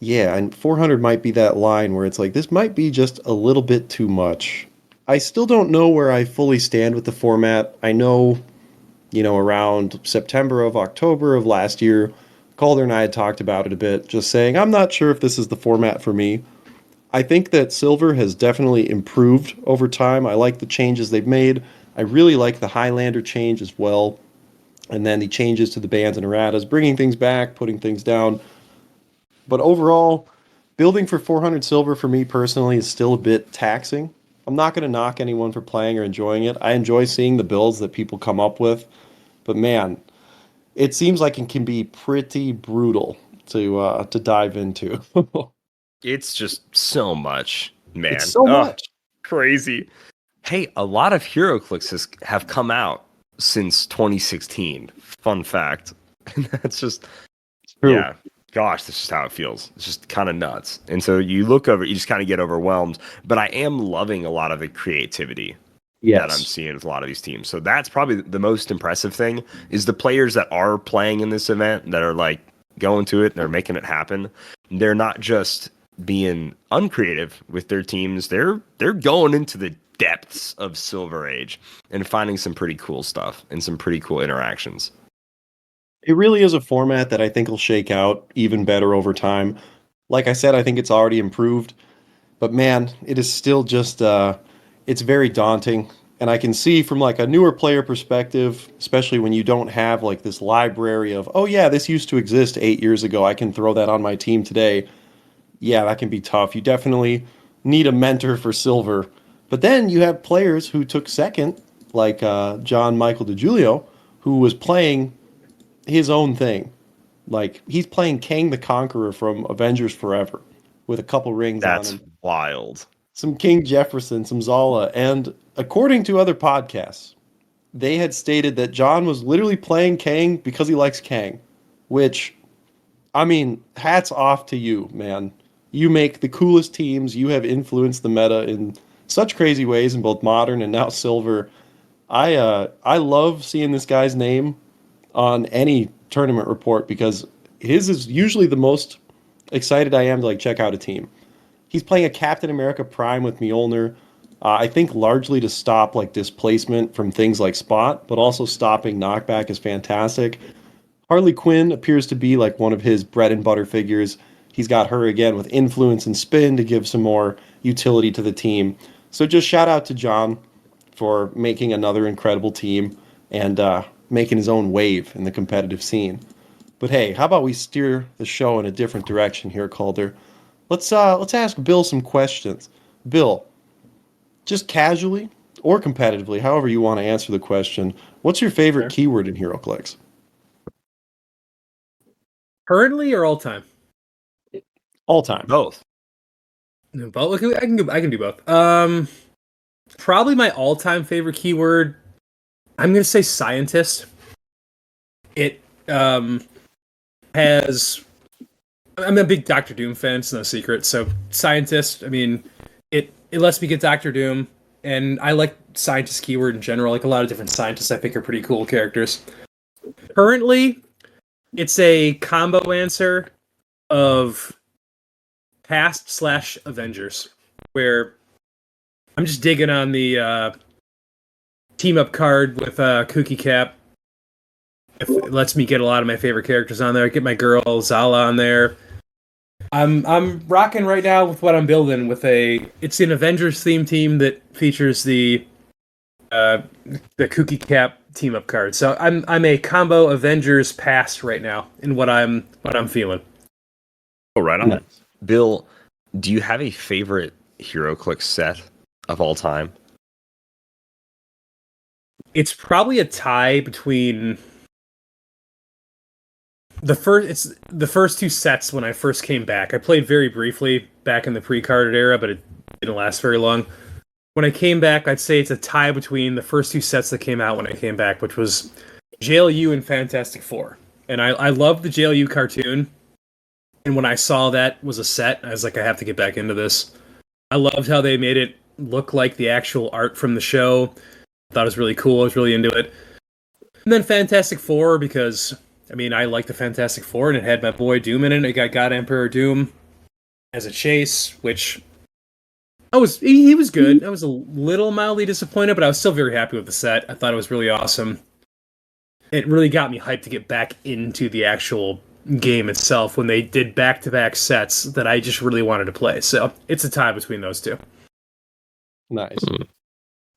yeah, and 400 might be that line where it's like, this might be just a little bit too much. I still don't know where I fully stand with the format. I know, around September October of last year, Calder and I had talked about it a bit, just saying, I'm not sure if this is the format for me. I think that Silver has definitely improved over time. I like the changes they've made. I really like the Highlander change as well. And then the changes to the bands and erratas, bringing things back, putting things down. But overall, building for 400 silver for me personally is still a bit taxing. I'm not going to knock anyone for playing or enjoying it. I enjoy seeing the builds that people come up with. But man, it seems like it can be pretty brutal to dive into. It's just so much, man. It's so much. Crazy. Hey, a lot of HeroClixes have come out since 2016. Fun fact. That's just, True. yeah. Gosh, this is how it feels. It's just kind of nuts. And so you look over, you just kind of get overwhelmed. But I am loving a lot of the creativity that I'm seeing with a lot of these teams. So that's probably the most impressive thing is the players that are playing in this event that are like going to it, they're making it happen. They're not just being uncreative with their teams. They're going into the depths of Silver Age and finding some pretty cool stuff and some pretty cool interactions. It really is a format that I think will shake out even better over time. Like I said, I think it's already improved, but man, it is still just, it's very daunting. And I can see from like a newer player perspective, especially when you don't have like this library of, oh yeah, this used to exist 8 years ago, I can throw that on my team today. Yeah, that can be tough. You definitely need a mentor for Silver. But then you have players who took second, like John Michael DeGiulio, who was playing his own thing. Like, he's playing Kang the Conqueror from Avengers Forever with a couple rings on him. That's wild. Some King Jefferson, some Zala, and according to other podcasts, they had stated that John was literally playing Kang because he likes Kang, which, I mean, hats off to you, man. You make the coolest teams. You have influenced the meta in such crazy ways in both Modern and now Silver. I love seeing this guy's name on any tournament report because his is usually the most excited I am to like check out a team. He's playing a Captain America Prime with Mjolnir, I think largely to stop like displacement from things like Spot, but also stopping knockback is fantastic. Harley Quinn appears to be like one of his bread and butter figures. He's got her again with influence and spin to give some more utility to the team. So just shout out to John for making another incredible team and making his own wave in the competitive scene. But hey, how about we steer the show in a different direction here, Calder? Let's ask Bill some questions. Bill, just casually or competitively, however you want to answer the question, what's your favorite keyword in Heroclix? Currently or all time? All time. Both. Both. I can do both. Probably my all-time favorite keyword, I'm gonna say scientist. It has. I'm a big Doctor Doom fan. It's no secret. So scientist. I mean, it lets me get Doctor Doom, and I like scientist keyword in general. Like a lot of different scientists, I think are pretty cool characters. Currently, it's a combo answer of past / Avengers, where I'm just digging on the team up card with Kooky Cap. It lets me get a lot of my favorite characters on there. Get my girl Zala on there. I'm rocking right now with what I'm building with it's an Avengers theme team that features the Kooky Cap team up card. So I'm a combo Avengers pass right now in what I'm feeling. Oh, right on. Bill, do you have a favorite HeroClix set of all time? It's probably a tie between the first two sets when I first came back. I played very briefly back in the pre-carded era, but it didn't last very long. When I came back, I'd say it's a tie between the first two sets that came out when I came back, which was JLU and Fantastic Four. And I loved the JLU cartoon. And when I saw that was a set, I was like, I have to get back into this. I loved how they made it look like the actual art from the show. I thought it was really cool. I was really into it. And then Fantastic Four, because, I mean, I like the Fantastic Four, and it had my boy Doom in it. It got God Emperor Doom as a chase, which he was good. I was a little mildly disappointed, but I was still very happy with the set. I thought it was really awesome. It really got me hyped to get back into the actual game itself when they did back-to-back sets that I just really wanted to play. So it's a tie between those two. Nice.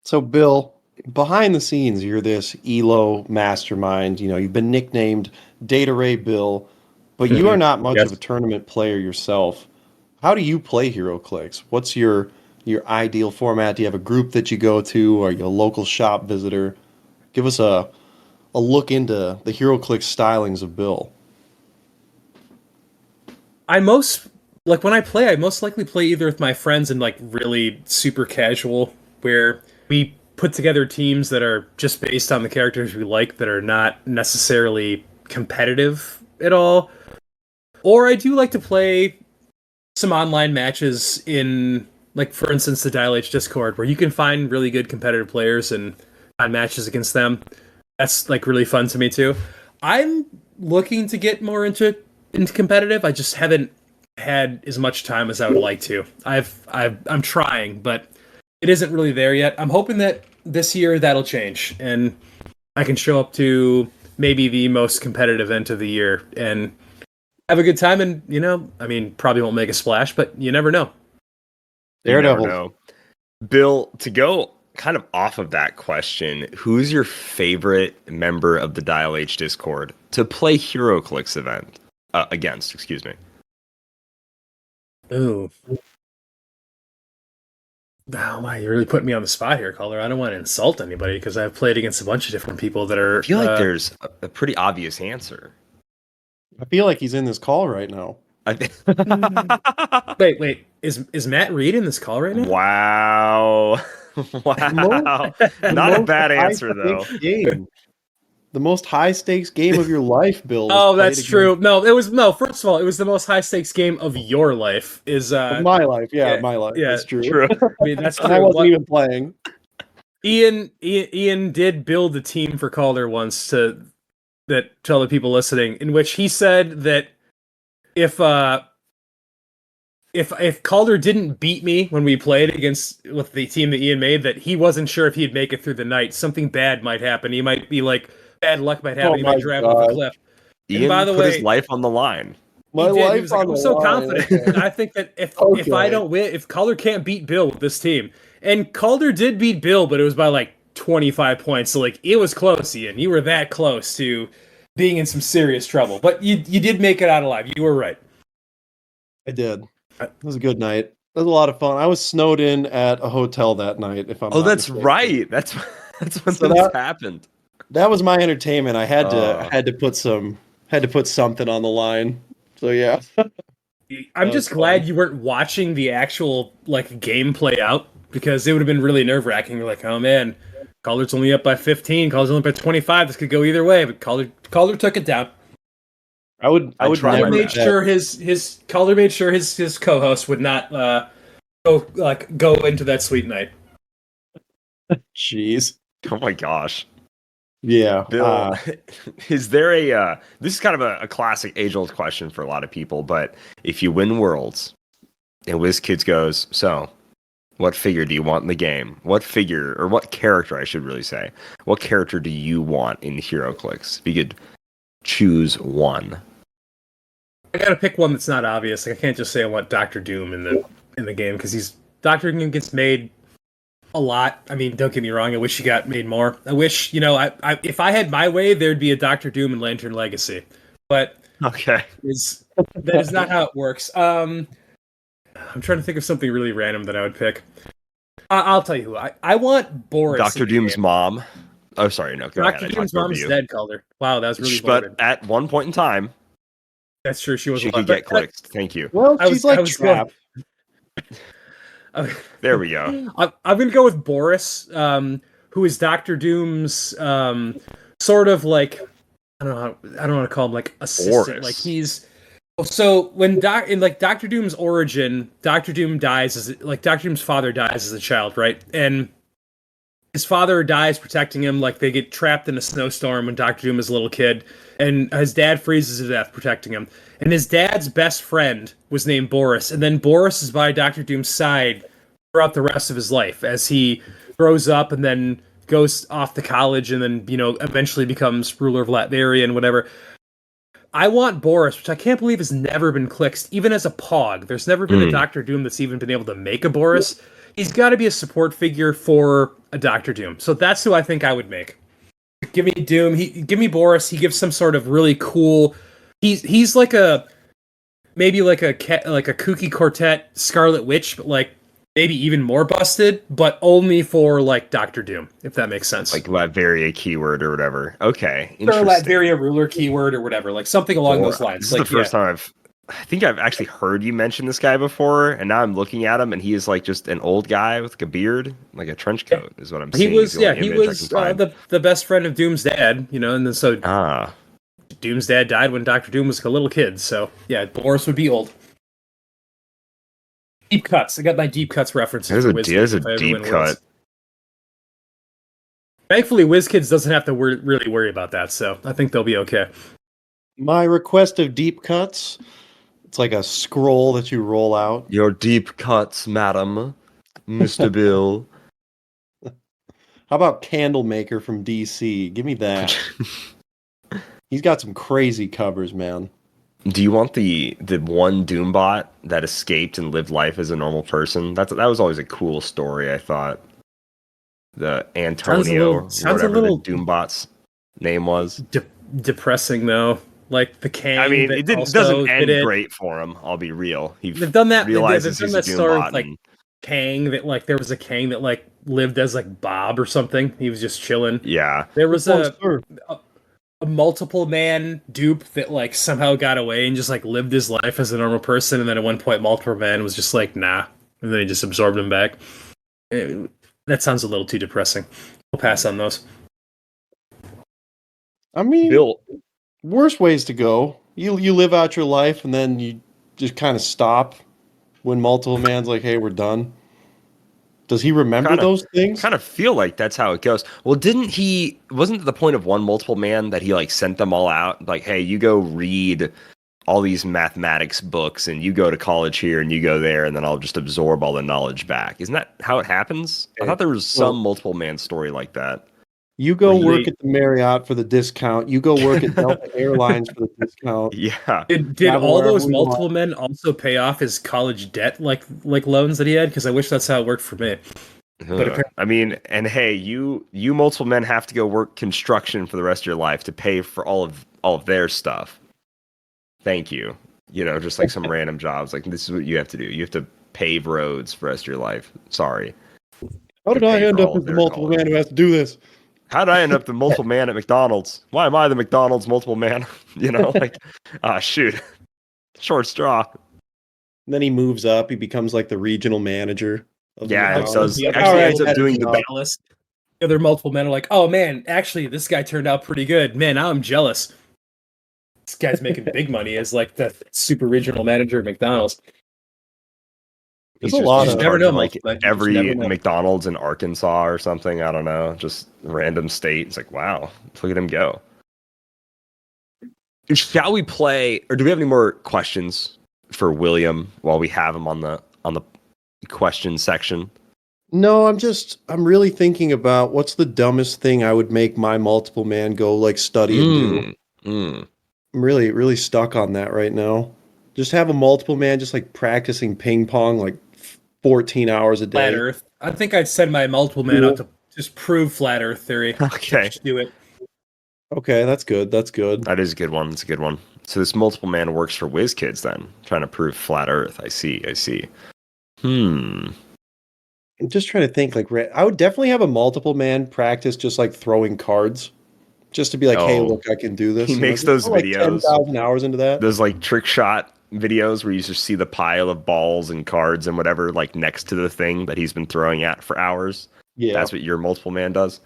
So, Bill, behind the scenes, you're this ELO mastermind. You've been nicknamed Data Ray Bill, but you are not much of a tournament player yourself. How do you play HeroClix? What's your ideal format? Do you have a group that you go to? Are you a local shop visitor? Give us a look into the HeroClix stylings of Bill. When I play, I most likely play either with my friends and really super casual, where we put together teams that are just based on the characters we like, that are not necessarily competitive at all. Or I do like to play some online matches in, for instance, the Dial H Discord, where you can find really good competitive players and find matches against them. That's really fun to me too. I'm looking to get more into competitive. I just haven't had as much time as I would like to. I'm trying, but it isn't really there yet. I'm hoping that this year that'll change and I can show up to maybe the most competitive event of the year and have a good time. And probably won't make a splash, but you never know. Daredevil. Bill, to go kind of off of that question, who's your favorite member of the Dial H Discord to play HeroClix event against? Excuse me. Ooh. Oh, wow, you're really putting me on the spot here, Calder. I don't want to insult anybody because I've played against a bunch of different people that are... I feel like there's a pretty obvious answer. I feel like he's in this call right now. Wait. Is Matt Reed in this call right now? Wow. Wow. Not a bad answer, though. The most high-stakes game of your life, Bill. Oh, that's true. First of all, it was the most high-stakes game of your life. My life, my life. Yeah, that's true. I mean, that's true. I wasn't even playing. Ian did build a team for Calder once to other people listening, in which he said that if Calder didn't beat me when we played with the team that Ian made, that he wasn't sure if he'd make it through the night. Something bad might happen. He might be bad luck might happen. He might drive off a cliff. Ian put his life on the line. He was like, I'm so confident. And I think that if I don't win, if Calder can't beat Bill with this team, and Calder did beat Bill, but it was by 25 points. So it was close, Ian. You were that close to being in some serious trouble. But you did make it out alive. You were right. I did. It was a good night. It was a lot of fun. I was snowed in at a hotel that night. That's right. That's when this happened. That was my entertainment. I had to put something on the line. So yeah. I'm just glad you weren't watching the actual game play out, because it would have been really nerve-wracking. You're like, oh man, Calder's only up by 15. Calder's only up by 25. This could go either way, but Calder took it down. I would Calder made sure his co-host would not go into that sweet night. Jeez. Oh my gosh. Yeah. Bill, is there this is kind of a classic age-old question for a lot of people, but if you win Worlds and WizKids goes, so What figure do you want in the game? What figure, or what character, I should really say. What character do you want in Heroclix? If you could choose one. I gotta pick one that's not obvious. Like, I can't just say I want Doctor Doom in the game because Doctor Doom gets made a lot. I mean, don't get me wrong. I wish he got made more. I wish, if I had my way, there'd be a Doctor Doom in Lantern Legacy. But Okay. that is not how it works. I'm trying to think of something really random that I would pick. I'll tell you who. I want Boris. Doctor Doom's mom. Oh, sorry, no. Go Doctor ahead. Doom's mom is dead, Calder. Wow, that was really But morbid. at one point in time, That's true. She was. she could get clicked. Thank you. Well, I she's was- I like was trapped. There we go. I'm gonna go with Boris, who is Doctor Doom's sort of like I don't want to call him like assistant. Boris. Like he's so when Doctor Doom's origin, Doctor Doom dies Doctor Doom's father dies as a child, right? And his father dies protecting him. Like they get trapped in a snowstorm when Doctor Doom is a little kid, and his dad freezes to death protecting him. And his dad's best friend was named Boris, and then Boris is by Doctor Doom's side throughout the rest of his life as he grows up and then goes off to college and then, eventually becomes ruler of Latveria and whatever. I want Boris, which I can't believe has never been clicked, even as a Pog. There's never been a Doctor Doom that's even been able to make a Boris. He's got to be a support figure for a Doctor Doom. So that's who I think I would make. Give me Doom. Give me Boris. He gives some sort of really cool. He's like maybe like a kooky quartet Scarlet Witch, but like maybe even more busted, but only for like Doctor Doom, if that makes sense. Like Latveria keyword or whatever. Okay. Or Interesting. Latveria ruler keyword or whatever, like something along those lines. This is the first time I think I've actually heard you mention this guy before, and now I'm looking at him, and he is like just an old guy with like a beard, like a trench coat, is what I'm seeing. He was the only he image I was can find. the best friend of Doom's dad, and then so Doom's dad died when Doctor Doom was a little kid. So yeah, Boris would be old. Deep cuts. I got my deep cuts references. There's a deep cut. Thankfully, WizKids doesn't have to really worry about that, so I think they'll be okay. My request of deep cuts. It's like a scroll that you roll out. Your deep cuts, madam, Mr. Bill. How about Candlemaker from DC? Give me that. He's got some crazy covers, man. Do you want the one Doombot that escaped and lived life as a normal person? That was always a cool story, I thought. The Antonio, sounds a whatever little the Doombot's name was. Depressing though. Like the Kang. I mean, it also doesn't end did it. great for him. I'll be real. They've done that. They've realizes done he's that a story Doombot. with like Kang that like there was a Kang that like lived as like Bob or something. He was just chilling. Yeah. There was Oh, sure. a multiple man dupe that like somehow got away and just like lived his life as a normal person, and then at one point multiple man was just like nah, and then he just absorbed him back. That sounds a little too depressing. I'll pass on those. I mean, Bill. worse ways to go. You live out your life and then you just kind of stop when multiple man's like, "Hey, we're done." Does he remember those things? Kind of feel like that's how it goes. Well, wasn't it the point of one multiple man that he like sent them all out? Like, hey, you go read all these mathematics books and you go to college here and you go there and then I'll just absorb all the knowledge back. Isn't that how it happens? I thought there was some multiple man story like that. You go work at the Marriott for the discount. You go work at Delta Airlines for the discount. Yeah. Did all those multiple men also pay off his college debt like loans that he had? Because I wish that's how it worked for me. But I mean, and hey, you multiple men have to go work construction for the rest of your life to pay for all of their stuff. Thank you. Just like some random jobs. Like this is what you have to do. You have to pave roads for the rest of your life. Sorry. How did I end up as the multiple man who has to do this? How did I end up the multiple man at McDonald's? Why am I the McDonald's multiple man? Shoot. Short straw. And then he moves up. He becomes like the regional manager. Yeah, it does. The Actually, ends up doing the best. The other multiple men are like, oh man, actually, this guy turned out pretty good. Man, now I'm jealous. This guy's making big money as like the super regional manager at McDonald's. There's a lot of never know, like Mike. every Never know. McDonald's in Arkansas or something. I don't know, just random state. It's like, wow, look at him go. Shall we play, or do we have any more questions for William while we have him on the question section? No, I'm really thinking about what's the dumbest thing I would make my multiple man go like study and do. Mm. I'm really stuck on that right now. Just have a multiple man just like practicing ping pong like 14 hours a Flat day. Earth. I think I'd send my multiple man out to just prove flat Earth theory. Okay. Just do it. Okay, that's good. That's good. That is a good one. It's a good one. So this multiple man works for WizKids then, trying to prove flat Earth. I see. I'm just trying to think like I would definitely have a multiple man practice just like throwing cards. Just to be like, hey, Oh. look, I can do this. He You know, makes just those put, like, videos. 10,000 hours into that. Those like trick shot videos where you just see the pile of balls and cards and whatever like next to the thing that he's been throwing at for hours. Yeah. That's what your multiple man does.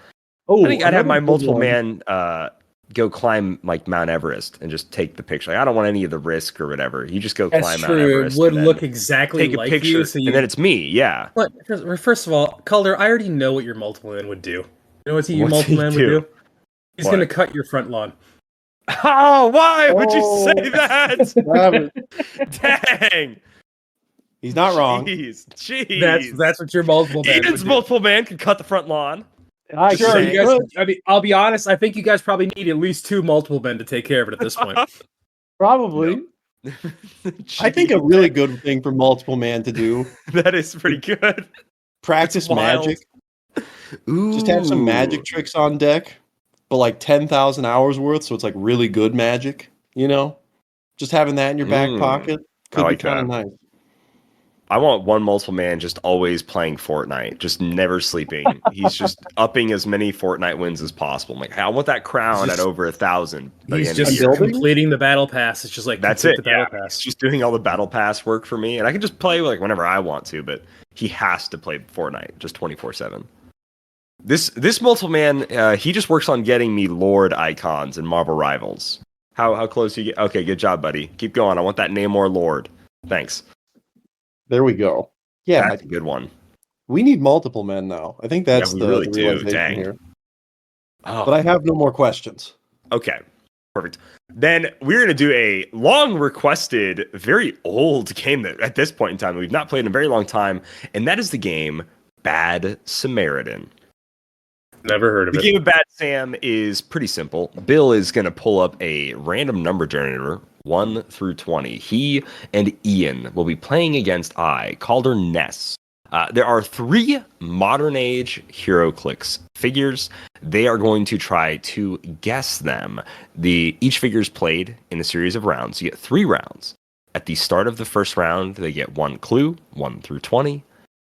Oh, I think I'd have my another good multiple one. man go climb like Mount Everest and just take the picture. Like, I don't want any of the risk or whatever. You just go That's climb Mount true. It Everest. would and then look exactly take a like picture, you. So you and then it's me. Yeah. But first of all, Calder, I already know what your multiple man would do. You know what your What's multiple he man do? would do? He's What? going to cut your front lawn. Oh, why would you Oh. say that? Dang. He's not wrong. Jeez. That's what your multiple man would Ian's do. multiple man can cut the front lawn. I Sure, say- you guys. I mean, I'll be honest. I think you guys probably need at least 2 multiple men to take care of it at this point. Probably. I think a really good thing for multiple man to do, that is pretty good. practice wild. magic. Just have some magic tricks on deck, but like 10,000 hours worth, so it's like really good magic, you know? Just having that in your back pocket could like be kind of that. nice. I want one multiple man just always playing Fortnite, just never sleeping. He's just upping as many Fortnite wins as possible. I'm like, I want that crown Just- at over 1,000. by the He's end of the just year. building? completing the battle pass. It's just like That's complete it. The battle Yeah, pass. he's just doing all the battle pass work for me, and I can just play like whenever I want to. But he has to play Fortnite just 24/7. This multiple man, he just works on getting me Lord icons and Marvel Rivals. How close you get? Okay, good job, buddy. Keep going. I want that Namor Lord. Thanks. There we go. Yeah, That's a good one. we need multiple men now. I think that's we the really do, realization dang. here. Oh, But I have no more questions. okay, perfect. Then we're going to do a long requested, very old game that at this point in time we've not played in a very long time, and that is the game Bad Samaritan. Never heard of The it. game of Bad Sam is pretty simple. Bill is going to pull up a random number generator, 1 through 20. He and Ian will be playing against Calder Ness. There are 3 modern age Heroclix figures. They are going to try to guess them. Each figure is played in a series of rounds. You get 3 rounds. At the start of the first round, they get 1 clue, 1 through 20.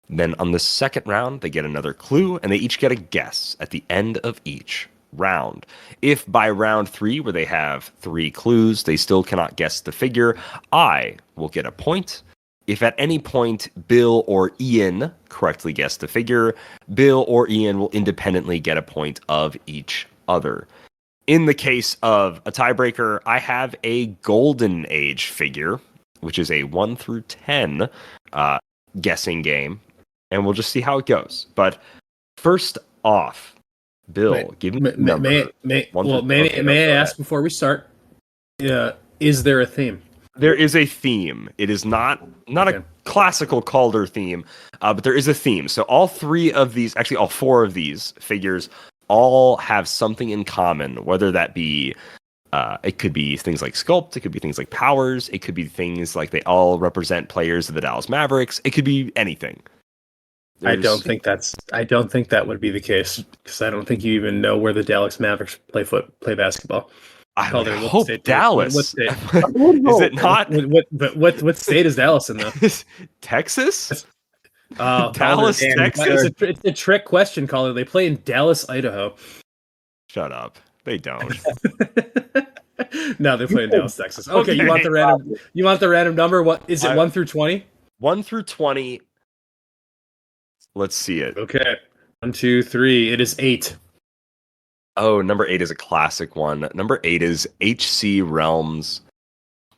Then on the second round, they get another clue, and they each get a guess at the end of each round. If by round 3, where they have 3 clues, they still cannot guess the figure, I will get a point. If at any point Bill or Ian correctly guess the figure, Bill or Ian will independently get a point of each other. In the case of a tiebreaker, I have a Golden Age figure, which is a 1 through 10 guessing game. And we'll just see how it goes. But first off, Bill, give me the number. May One I through- okay, go ask ahead. before we start? Is there a theme? There is a theme. It is not Okay. a classical Calder theme, but there is a theme. So all 3 of these, actually all 4 of these figures, all have something in common. Whether that be, it could be things like sculpt, it could be things like powers, it could be things like they all represent players of the Dallas Mavericks. It could be anything. I don't think that would be the case because I don't think you even know where the Dallas Mavericks play basketball. I Calder, would what hope state- Dallas. what state? Is it not What state is Dallas in though? Texas? Calder, Dallas, damn, Texas? It's a trick question, Calder. They play in Dallas, Idaho. Shut up. They don't. No, they play in Dallas, Texas. Okay, you want the random? You want the random number? What is it? 1 through 20? 1 through 20. Let's see it. Okay, 1, 2, 3. It is 8. Oh, number 8 is a classic one. Number 8 is HC Realms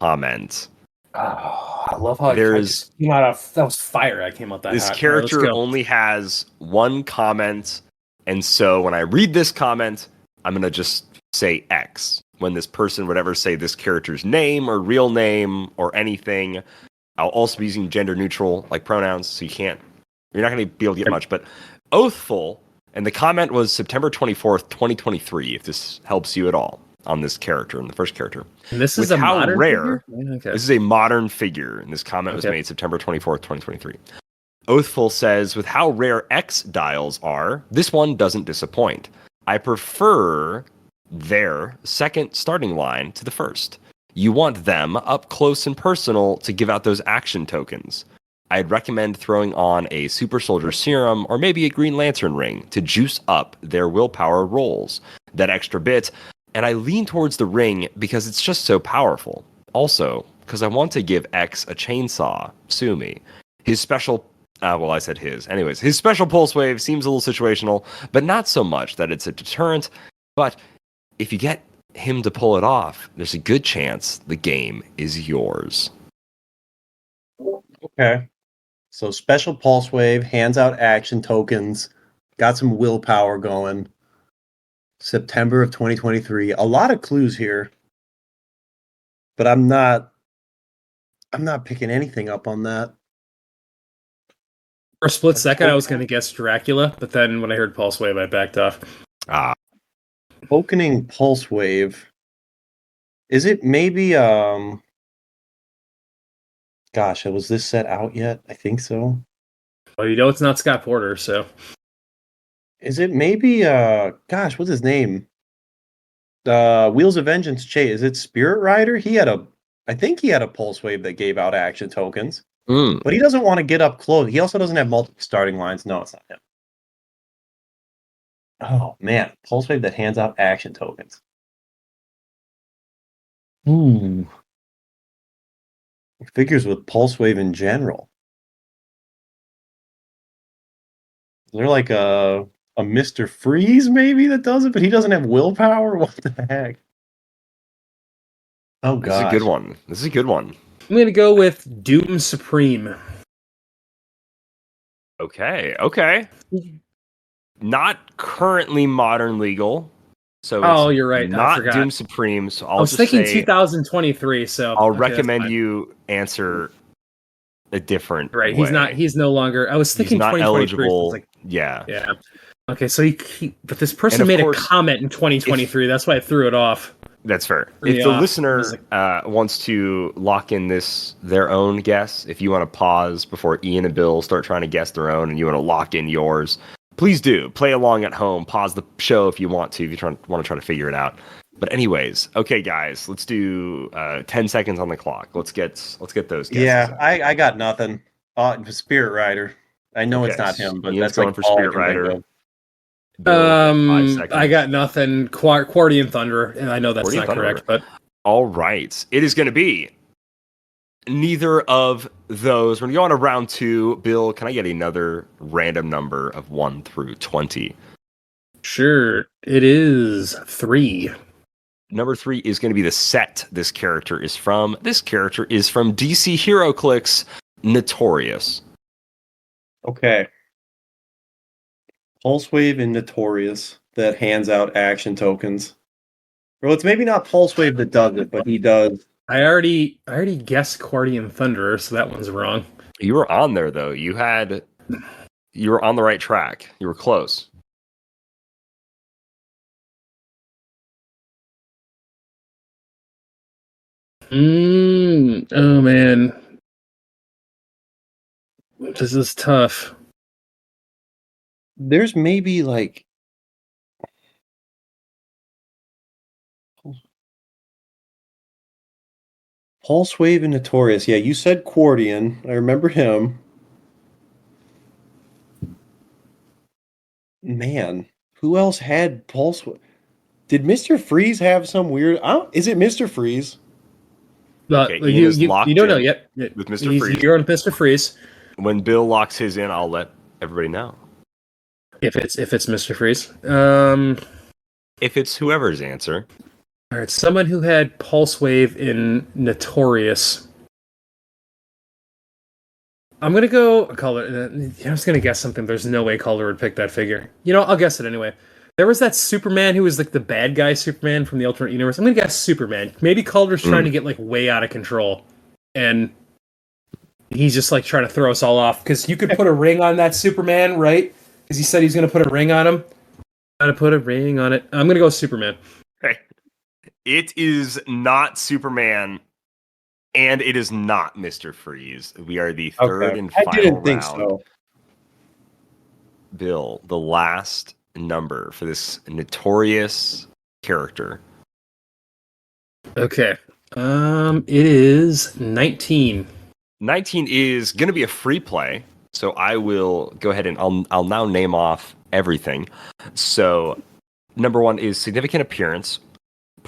Comment. Oh, I love how There I is- just came out of that was fire. I came out that This hot. character All right, let's go. only has 1 comment, and so when I read this comment, I'm going to just say X. When this person would ever say this character's name or real name or anything, I'll also be using gender neutral like pronouns, so you can't You're not going to be able to get much, but Oathful, and the comment was September 24th, 2023, if this helps you at all on this character, in the first character. And this is With a how modern rare, figure? Okay. This is a modern figure, and this comment was made September 24th, 2023. Oathful says, with how rare X dials are, this one doesn't disappoint. I prefer their second starting line to the first. You want them up close and personal to give out those action tokens. I'd recommend throwing on a Super Soldier Serum or maybe a Green Lantern ring to juice up their willpower rolls. That extra bit, and I lean towards the ring because it's just so powerful. Also, because I want to give X a chainsaw, sue me. His special, I said his. Anyways, his special pulse wave seems a little situational, but not so much that it's a deterrent. But if you get him to pull it off, there's a good chance the game is yours. Okay. So special pulse wave, hands out action tokens, got some willpower going. September of 2023. A lot of clues here. But I'm not picking anything up on that. For a split second, I was going to guess Dracula, but then when I heard Pulse Wave, I backed off. Opening pulse wave. Is it maybe gosh, was this set out yet? I think so. Well, you know it's not Scott Porter, so. Is it maybe gosh, what's his name? Wheels of Vengeance Chase. Is it Spirit Rider? I think he had a pulse wave that gave out action tokens. But he doesn't want to get up close. He also doesn't have multiple starting lines. No, it's not him. Oh man, pulse wave that hands out action tokens. Figures with pulse wave in general. Is there like a Mr. Freeze maybe that does it, but he doesn't have willpower? What the heck? Oh god. This is a good one. I'm going to go with Doom Supreme. Okay. Not currently modern legal. So you're right. Not Doom Supreme. So I was thinking 2023. So I'll recommend you answer a different. Right. way. He's no longer. I was thinking he's not 2023. eligible. Like, Yeah. Okay. So but this person made a comment in 2023. That's why I threw it off. That's fair. If the listener wants to lock in their own guess, if you want to pause before Ian and Bill start trying to guess their own, and you want to lock in yours, please do. Play along at home. Pause the show if you want to, if you want to try to figure it out. But anyways, okay, guys, let's do 10 seconds on the clock. Let's get those guesses. Yeah, I got nothing. Spirit Rider. I know it's not him, but Ian's that's going like for all Spirit I can think Rider. of. Bill, 5 seconds. I got nothing. Quardian Thunder, and I know that's not correct, but all right, it is going to be neither of those. We're going to go on to round 2. Bill, can I get another random number of 1 through 20? Sure, it is 3. Number 3 is going to be the set this character is from. This character is from DC Heroclix Notorious. Okay. Pulse Wave and Notorious that hands out action tokens. Well, it's maybe not Pulse Wave that does it, but he does. I already guessed Quardian Thunderer, so that one's wrong. You were on there though. You were on the right track. You were close. Oh man. This is tough. There's maybe like Pulse Wave and Notorious. Yeah, you said Quardian. I remember him. Man, who else had Pulse Wave? Did Mr. Freeze have some weird... is it Mr. Freeze? Okay, you don't know yet. With Mr. Freeze. You're on Mr. Freeze. When Bill locks his in, I'll let everybody know. If it's Mr. Freeze. If it's whoever's answer. All right, someone who had Pulse Wave in Notorious. I'm gonna go Calder. I'm just gonna guess something. There's no way Calder would pick that figure. You know, I'll guess it anyway. There was that Superman who was like the bad guy Superman from the alternate universe. I'm gonna guess Superman. Maybe Calder's trying to get like way out of control, and He's just like trying to throw us all off because you could put a ring on that Superman, right? Because he said he's going to put a ring on him. Gotta put a ring on it. I'm going to go Superman. Okay. It is not Superman, and it is not Mr. Freeze. We are the third and final I didn't round. think so. Bill, the last number for this notorious character. Okay. It is 19. 19 is going to be a free play, so I will go ahead and I'll now name off everything. So, number 1 is significant appearance,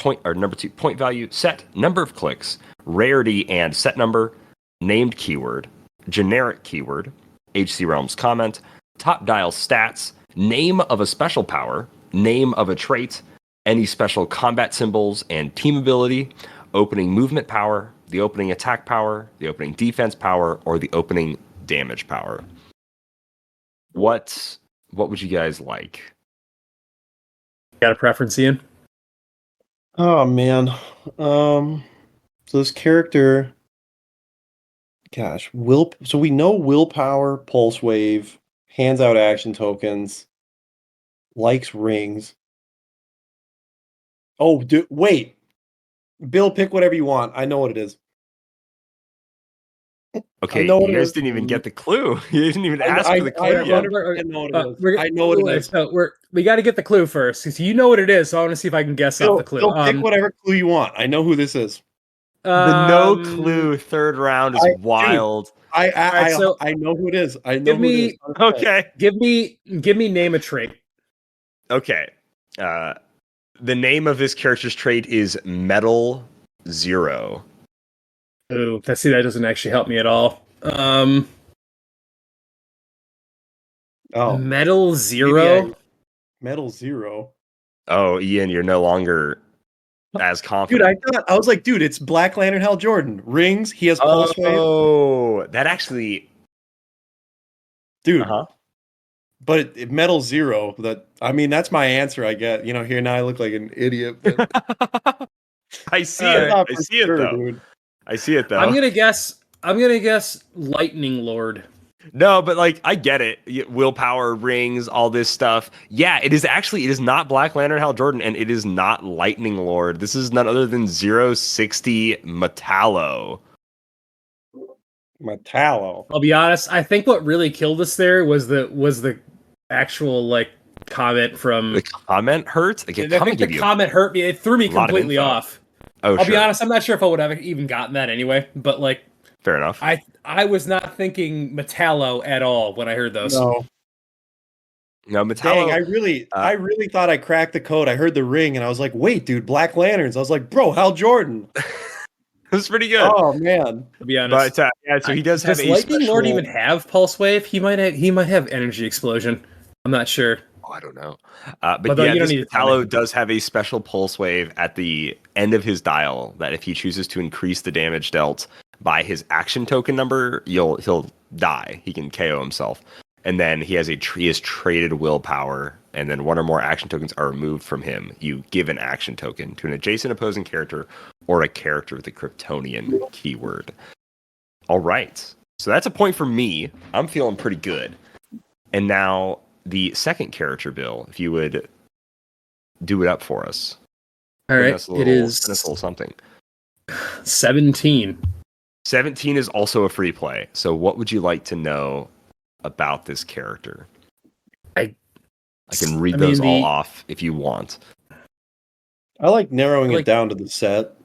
number 2, point value, set, number of clicks, rarity and set number, named keyword, generic keyword, HC Realms comment, top dial stats, name of a special power, name of a trait, any special combat symbols and team ability, opening movement power, the opening attack power, the opening defense power, or the opening damage power. What would you guys like? Got a preference, Ian? Oh man. So this character, gosh, so we know willpower, pulse wave, hands out action tokens, likes rings. Oh, wait. Bill, pick whatever you want. I know what it is. Okay, know what you it guys is. didn't even get the clue. You didn't even ask for the clue I yet. 100% know what it is. I know what it is. So we got to get the clue first because you know what it is. So I want to see if I can guess off the clue. Bill, pick whatever clue you want. I know who this is. The no clue third round is wild. Dude, I know who it is. I know who it is. Okay. Give me name a trait. Okay. The name of this character's trait is Metal Zero. Oh, that doesn't actually help me at all. Metal Zero. Metal Zero. Oh, Ian, you're no longer as confident. Dude, I was like, dude, it's Black Lantern Hal Jordan. Rings, he has pulse wave. Oh, that actually... Dude. But Metal Zero, that's my answer, I get. Here now I look like an idiot. I see it. I see it, though. Dude. I see it, though. I'm gonna guess Lightning Lord. No, but I get it. Willpower, rings, all this stuff. Yeah, it is not Black Lantern Hal Jordan, and it is not Lightning Lord. This is none other than 060 Metallo. Metallo. I'll be honest. I think what really killed us there was the actual comment from the comment hurt. I think the comment hurt me. It threw me completely off. Oh, I'll be honest. I'm not sure if I would have even gotten that anyway. But fair enough. I was not thinking Metallo at all when I heard those. No, Metallo. Dang, I really thought I cracked the code. I heard the ring, and I was like, "Wait, dude, Black Lanterns." I was like, "Bro, Hal Jordan." It was pretty good. Oh man, to be honest. But so he does have a Lightning Lord even have pulse wave? He might have energy explosion. I'm not sure. I don't know. But yeah, Metallo does have a special pulse wave at the end of his dial that if he chooses to increase the damage dealt by his action token number, he'll die. He can KO himself. And then he has traded willpower, and then one or more action tokens are removed from him. You give an action token to an adjacent opposing character or a character with a Kryptonian keyword. All right. So that's a point for me. I'm feeling pretty good. And now the second character, Bill, if you would do it up for us. All right. It is something. 17. 17 is also a free play. So what would you like to know about this character? I can read those all off if you want. I like narrowing it down to the set.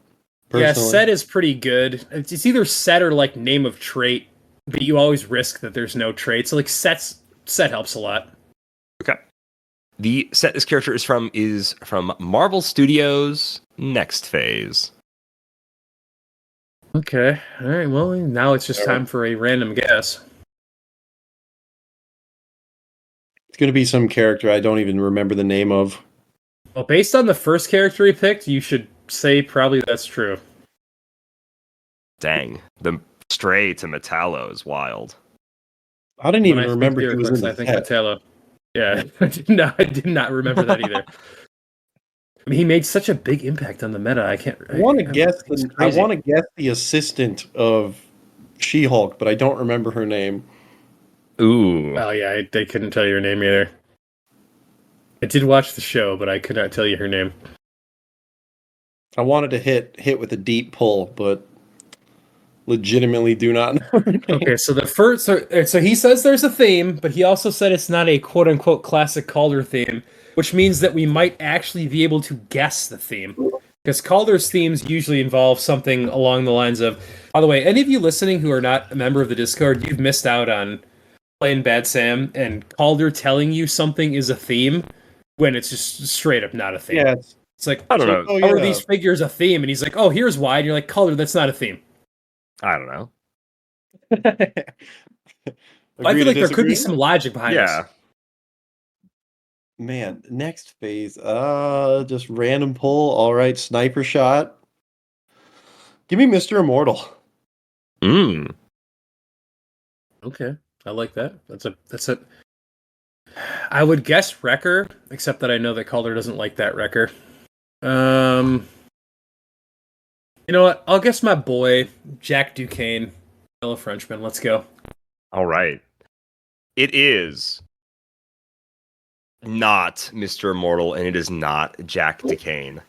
Personally. Yeah, set is pretty good. It's either set or name of trait, but you always risk that there's no trait. So set helps a lot. Okay. The set this character is from Marvel Studios' Next Phase. Okay. All right. Well, now it's just time for a random guess. It's going to be some character I don't even remember the name of. Well, based on the first character he picked, you should say probably that's true. Dang. The stray to Metallo is wild. I didn't even remember he was in the set. Metallo. Yeah, I did not remember that either. I mean, he made such a big impact on the meta. I want to guess the assistant of She-Hulk, but I don't remember her name. Ooh. Oh yeah, I couldn't tell you her name either. I did watch the show, but I could not tell you her name. I wanted to hit with a deep pull, but legitimately do not know her name. Okay, so the first, so he says there's a theme, but he also said it's not a quote unquote classic Calder theme, which means that we might actually be able to guess the theme. Because Calder's themes usually involve something along the lines of, by the way, any of you listening who are not a member of the Discord, you've missed out on playing Bad Sam and Calder telling you something is a theme when it's just straight up not a theme. Yeah, It's like, I don't know. oh, how are yeah. these figures a theme? And he's like, oh, here's why. And you're like, Calder, that's not a theme. I don't know. I feel like there could be some logic behind Yeah. this. Man, next phase. Just random pull. All right, sniper shot. Give me Mr. Immortal. Mm. Okay, I like that. That's a. I would guess Wrecker, except that I know that Calder doesn't like that Wrecker. You know what? I'll guess my boy Jack Duquesne, fellow Frenchman. Let's go. All right. It is not Mr. Immortal, and it is not Jack Duquesne.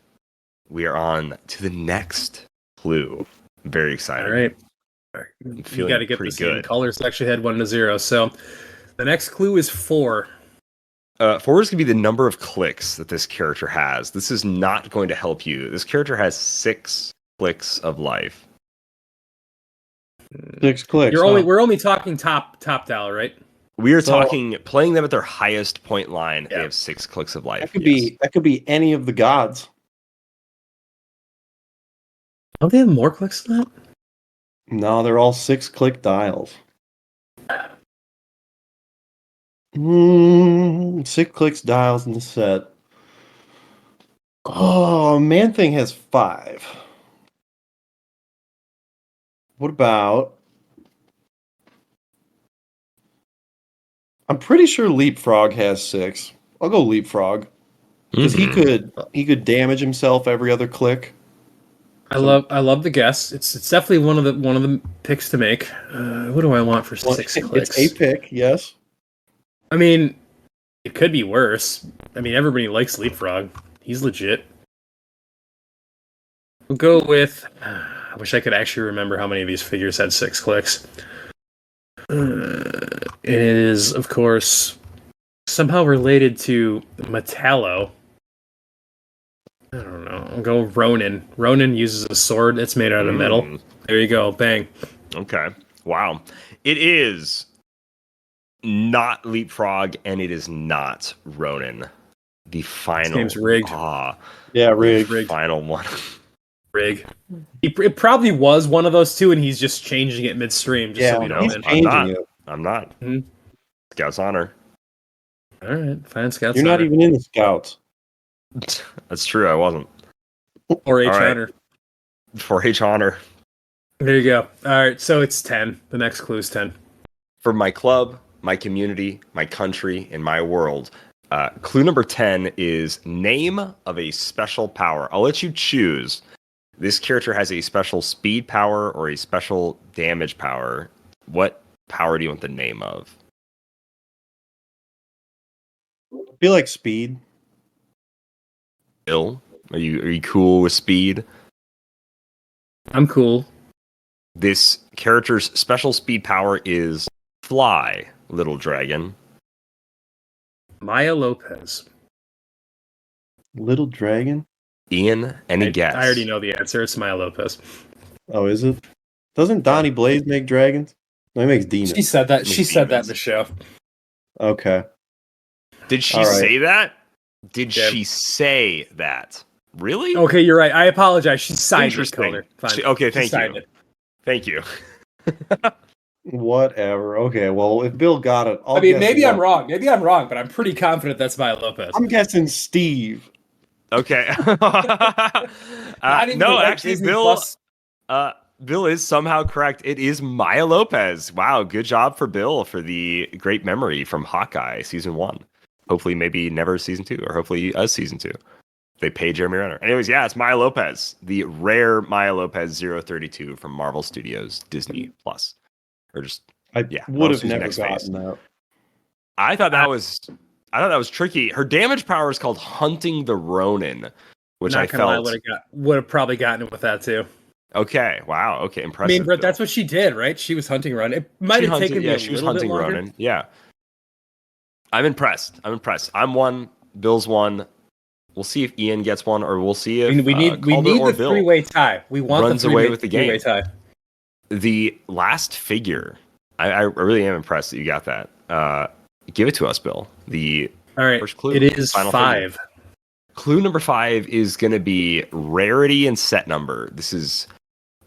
We are on to the next clue. I'm very excited. All right. I'm You feeling got to get pretty this good. in. Calder's actually had 1-0. So the next clue is 4. 4 is going to be the number of clicks that this character has. This is not going to help you. This character has 6 clicks of life. 6 clicks. We're only talking top dial, right? We are So- talking playing them at their highest point line. Yeah. They have 6 clicks of life. That could be any of the gods. Don't they have more clicks than that? No, they're all 6-click dials. 6 clicks dials in the set. Oh, Man Thing has 5. What about? I'm pretty sure Leapfrog has 6. I'll go Leapfrog because Mhm. he could damage himself every other click. I love the guess. It's definitely one of the picks to make. What do I want for 6 clicks? It's a pick, yes. I mean, it could be worse. I mean, everybody likes Leapfrog. He's legit. We'll go with. I wish I could actually remember how many of these figures had 6 clicks. It is, of course, somehow related to Metallo. I don't know. I'll go Ronin. Ronin uses a sword that's made out of metal. There you go. Bang. Okay. Wow. It is not Leapfrog, and it is not Ronin. The final. His name's Rigged. Yeah, Rig. Rigged. Final one. Rig. It probably was one of those two, and he's just changing it midstream. Just so we know. he's Man. changing it. I'm not. Mhm. Scout's honor. All right, fine. Scouts. You're not even in the scouts. That's true. I wasn't. 4H All right. honor. 4H honor. There you go. All right, so it's 10. The next clue is 10. For my club, my community, my country, and my world. Clue number 10 is name of a special power. I'll let you choose. This character has a special speed power or a special damage power. What power do you want the name of? I feel like speed. Bill? Are you cool with speed? I'm cool. This character's special speed power is fly, little dragon. Maya Lopez. Little dragon? Ian, any guess? I already know the answer. It's Maya Lopez. Oh, is it? Doesn't Donnie Blaze make dragons? No, he makes demons. She said that. She Makes said that in demons. the show. Okay. Did she All right. say that? Did Yeah. she say that? Really? Okay, you're right. I apologize. She signed it, Interesting. Calder. Fine. Okay, She thank signed you. it. Thank you. Whatever. Okay, well, if Bill got it, I mean, maybe I'm wrong. Maybe I'm wrong, but I'm pretty confident that's Maya Lopez. I'm guessing Steve. Okay. Not even No, like actually, Disney Bill. Plus. Bill is somehow correct. It is Maya Lopez. Wow, good job for Bill for the great memory from Hawkeye season 1. Hopefully, maybe never season 2, or hopefully season 2. They paid Jeremy Renner. Anyways, yeah, it's Maya Lopez, the rare Maya Lopez 032 from Marvel Studios Disney Plus, or just I yeah, would Marvel have Studios never Next Phase. gotten that. I thought that was tricky. Her damage power is called Hunting the Ronin, which Not I gonna lie, felt would have probably gotten it with that too. okay. Wow. Okay, I impressive. mean, but Bill. that's what she did, right? She was hunting Ronin. It might have taken me a she was little bit hunting longer. Ronin. Yeah. I'm impressed. I'm one. Bill's one. We'll see if Ian gets one, or we'll see if We need Calder or the Bill three-way tie. We want runs the away with the three-way game. tie. The last figure, I really am impressed that you got that. Give it to us, Bill. The All right, first clue. it is final 5. figure. Clue number 5 is going to be rarity and set number. This is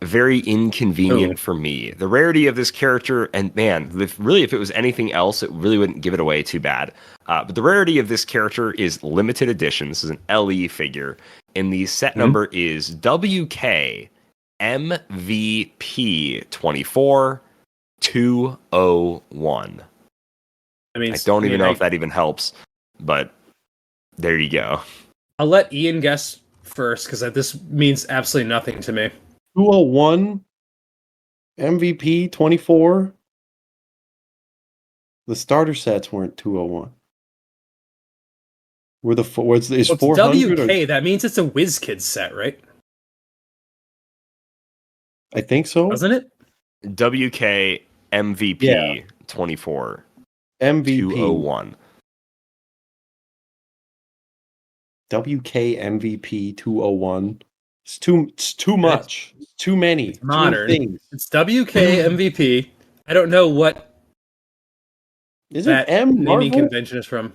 very inconvenient for me. The rarity of this character, and man, if it was anything else, it really wouldn't give it away too bad. But the rarity of this character is limited edition. This is an LE figure, and the set number is WK MVP 24201. I mean, I don't even know if that even helps, but there you go. I'll let Ian guess first because this means absolutely nothing to me. 201 MVP 24. The starter sets weren't 201. Were the is Well, 400? WK, that means it's a WizKids set, right? I think so. Doesn't it? WK MVP 24 MVP 201. WK MVP 201. It's too much. It's too many. It's modern. Too many things. It's WK MVP. I don't know what Isn't that M naming Marvel? convention is from.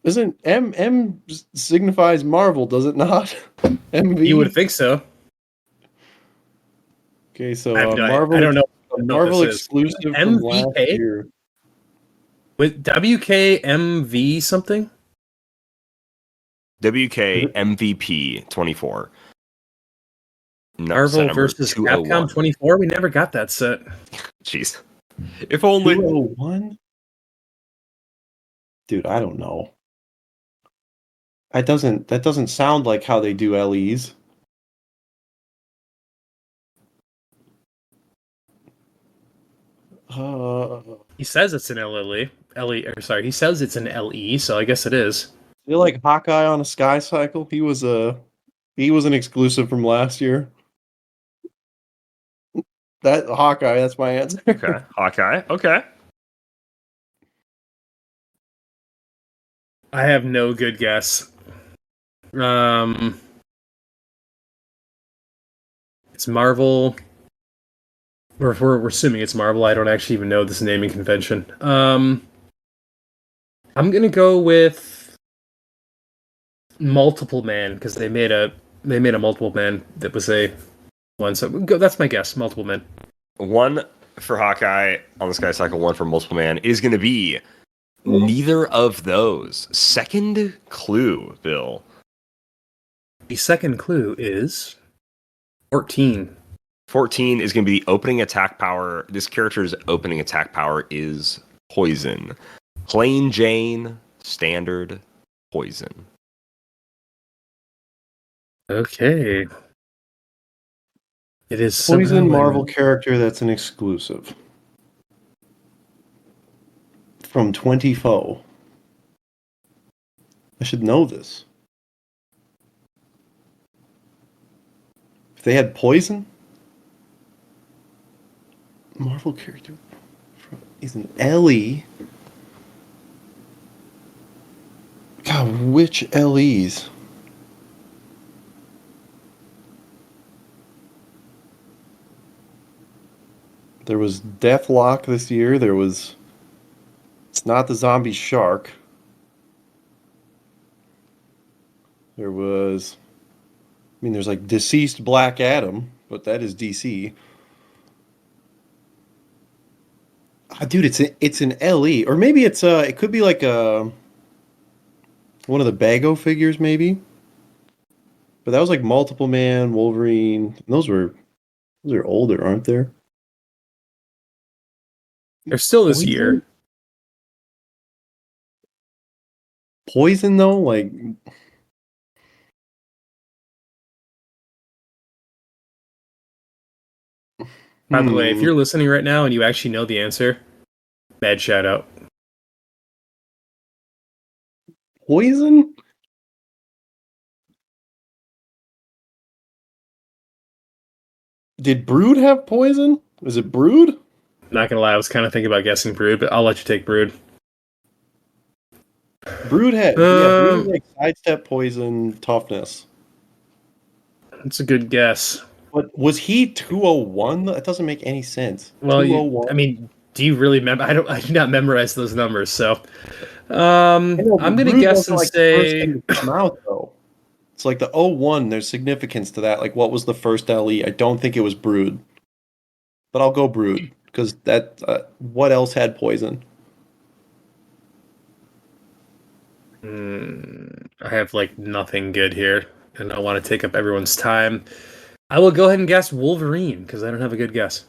Isn't M signifies Marvel, does it not? MV. You would think so. Okay, so I have no- Marvel. I don't know. A know Marvel what this is. exclusive from last MVK? year. With WKMV something? WK MVP 24. No, set Marvel number versus 201. Capcom 24? We never got that set. Jeez. If only. 201? Dude, I don't know. That doesn't sound like how they do LEs. He says it's an LE. He says it's an LE, so I guess it is. You're like Hawkeye on a Sky Cycle. He was an exclusive from last year. That Hawkeye, that's my answer. Okay. Hawkeye. Okay. I have no good guess. It's Marvel. We're assuming it's Marvel. I don't actually even know this naming convention. I'm gonna go with Multiple Man because they made a Multiple Man that was a one. So that's my guess. Multiple Man. One for Hawkeye on the Sky Cycle, one for Multiple Man is going to be neither of those. Second clue, Bill. The second clue is 14. 14 is going to be the opening attack power. This character's opening attack power is poison. Plain Jane, standard, poison. Okay. It is Poison somehow Marvel character that's an exclusive. From 20 I should know this. If they had poison? Marvel character is an LE. God, which LEs? There was Deathlock this year. There was... It's not the zombie shark. There was... I mean, there's like Deceased Black Adam, but that is DC. Dude, it's an LE. Or maybe it could be like one of the Bago figures, maybe. But that was like Multiple Man, Wolverine. Those are older, aren't there? They're still this year. Poison though, like By the way, if you're listening right now and you actually know the answer, bad shout out. poison? Did Brood have poison? Was it Brood? Not gonna lie, I was kind of thinking about guessing Brood, but I'll let you take Brood. Brood had Brood had like sidestep, poison, toughness. That's a good guess. But was he 201? That doesn't make any sense. Well, 201. I mean, do you really remember? I do not memorize those numbers, so I know, I'm but gonna Brood guess wasn't, and like, the first say thing to come out though. It's like the 01, there's significance to that. Like, what was the first LE? I don't think it was Brood. But I'll go Brood, because that, what else had poison? I have like nothing good here, and I want to take up everyone's time. I will go ahead and guess Wolverine because I don't have a good guess.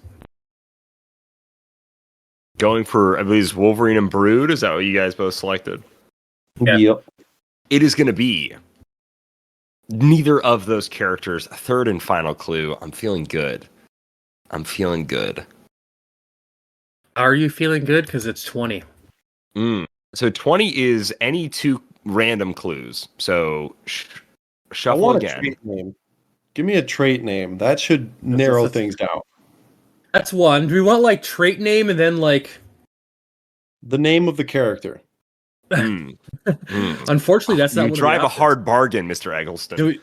Going for, I believe, it's Wolverine and Brood. Is that what you guys both selected? Yeah. Yep. It is going to be neither of those characters. Third and final clue. I'm feeling good. I'm feeling good. Are you feeling good? Because it's 20. So 20 is any two random clues. So I shuffle want a again. trait name. Give me a trait name. That should narrow things down. That's one. Do we want like trait name and then like? The name of the character. Unfortunately, that's not. You one drive of a the hard bargain, Mr. Eggleston.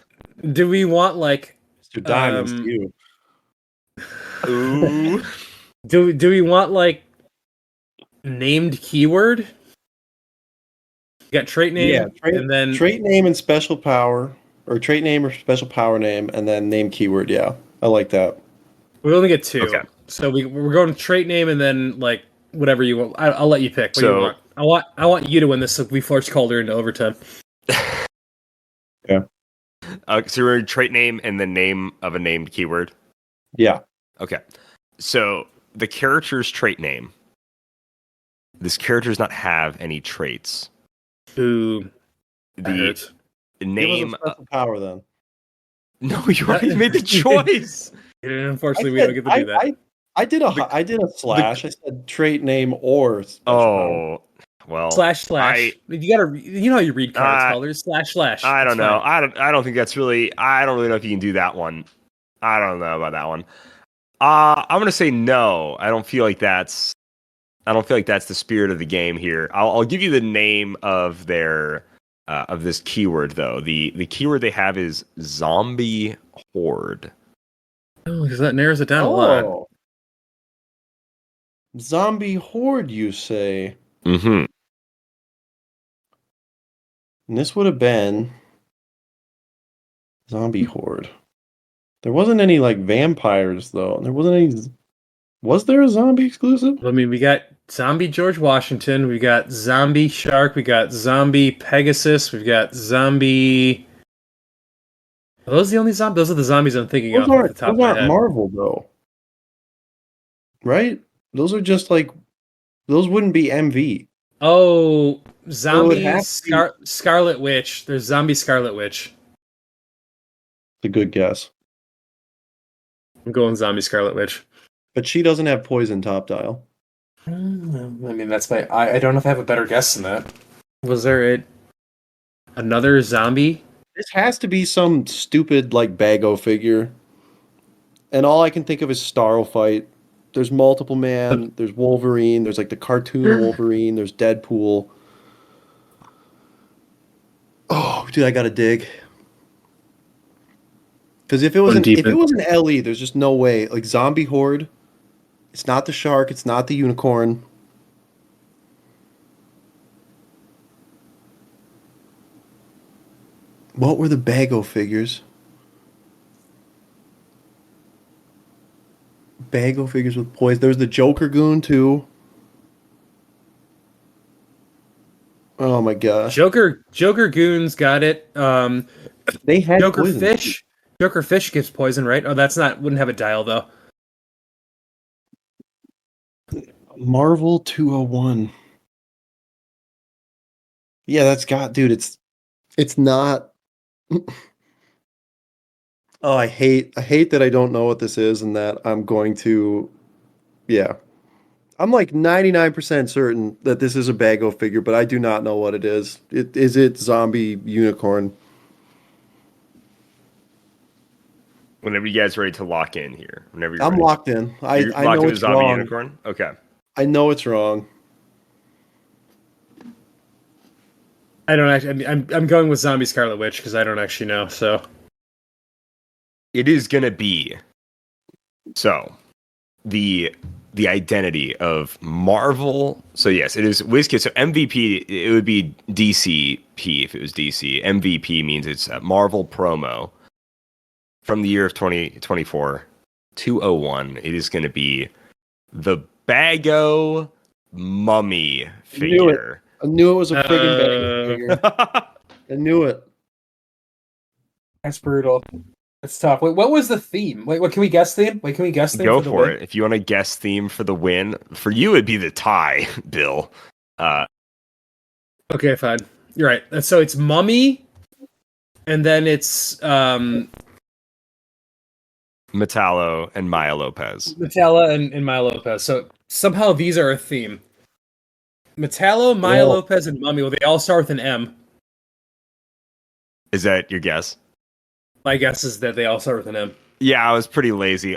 Do we want like? Mr. Diamond's you. Ooh. Do we want like named keyword? You got trait name, Yeah, and then trait name and special power, or trait name or special power name, and then name keyword. Yeah, I like that. we only get two. Okay. So we're going trait name and then like whatever you want. I'll let you pick. What do So- you want? I want you to win this. So we force Calder into overtime. Yeah. So we're trait name and the name of a named keyword. Yeah. Okay. So the character's trait name. This character does not have any traits. Ooh, that The hurts. name. Give us a special power then. No, you already made the choice. Unfortunately, we don't get to do that. I did a slash. I said trait name or special power. Oh, well. Slash. You gotta. You know how you read cards, Calder. Slash. I don't It's know. fine. I don't think that's really. I don't really know if you can do that one. I don't know about that one. I'm gonna say no. I don't feel like that's the spirit of the game here. I'll give you the name of their of this keyword though. The keyword they have is zombie horde. Oh, because that narrows it down a lot. Zombie horde, you say? Mm-hmm. And this would have been zombie horde. There wasn't any like vampires though. There wasn't any. Was there a zombie exclusive? I mean, we got zombie George Washington. We got zombie Shark. We got zombie Pegasus. We've got zombie. Are those the only zombies? Those are the zombies I'm thinking of off the top of my head. Marvel though, right? Those are just like those wouldn't be MV. Oh, zombie have to Scarlet Witch. There's zombie Scarlet Witch. It's a good guess, I'm going zombie Scarlet Witch. but she doesn't have poison top dial. I mean, that's my. I don't know if I have a better guess than that. Was there another zombie? This has to be some stupid like Bago figure, and all I can think of is Starfight. There's Multiple Man. There's Wolverine. There's like the cartoon Wolverine. There's Deadpool. Oh, dude, I gotta dig. Because if it was an LE, there's just no way. Like Zombie Horde, it's not the shark. It's not the unicorn. What were the Bago figures? Bago figures with poison. There was the Joker Goon too. Oh my gosh. Joker Goons got it. They had Joker poison. Fish. Joker Fish gives poison, right? Oh, that's not. Wouldn't have a dial though. Marvel 201. Yeah, dude, it's not. Oh, I hate that I don't know what this is and that I'm going to, yeah. I'm like 99% certain that this is a Bago figure, but I do not know what it is. Is it zombie unicorn? Whenever you guys are ready to lock in here. Whenever you're I'm ready. locked in. I You're know locked into it's zombie wrong. unicorn? Okay. I know it's wrong. I don't actually. I'm going with Zombie Scarlet Witch because I don't actually know. So It is gonna be so the identity of Marvel. So yes, it is WizKid. So MVP, it would be DCP if it was DC. MVP means it's a Marvel promo from the year of 2024 201. It is going to be the Bago Mummy figure. I knew it was a friggin' Bago figure. I knew it. that's brutal. It's tough. Wait, what was the theme? Wait, what can we guess theme? Wait, can we guess theme? Go for the for win? it. If you want to guess theme for the win, for you it'd be the tie, Bill. Okay, fine. You're right. So it's Mummy, and then it's Metallo and Maya Lopez. Metallo and Maya Lopez. So somehow these are a theme. Metallo, Maya Whoa. Lopez, and Mummy. Well, they all start with an M. Is that your guess? My guess is that they all start with an M. Yeah, I was pretty lazy.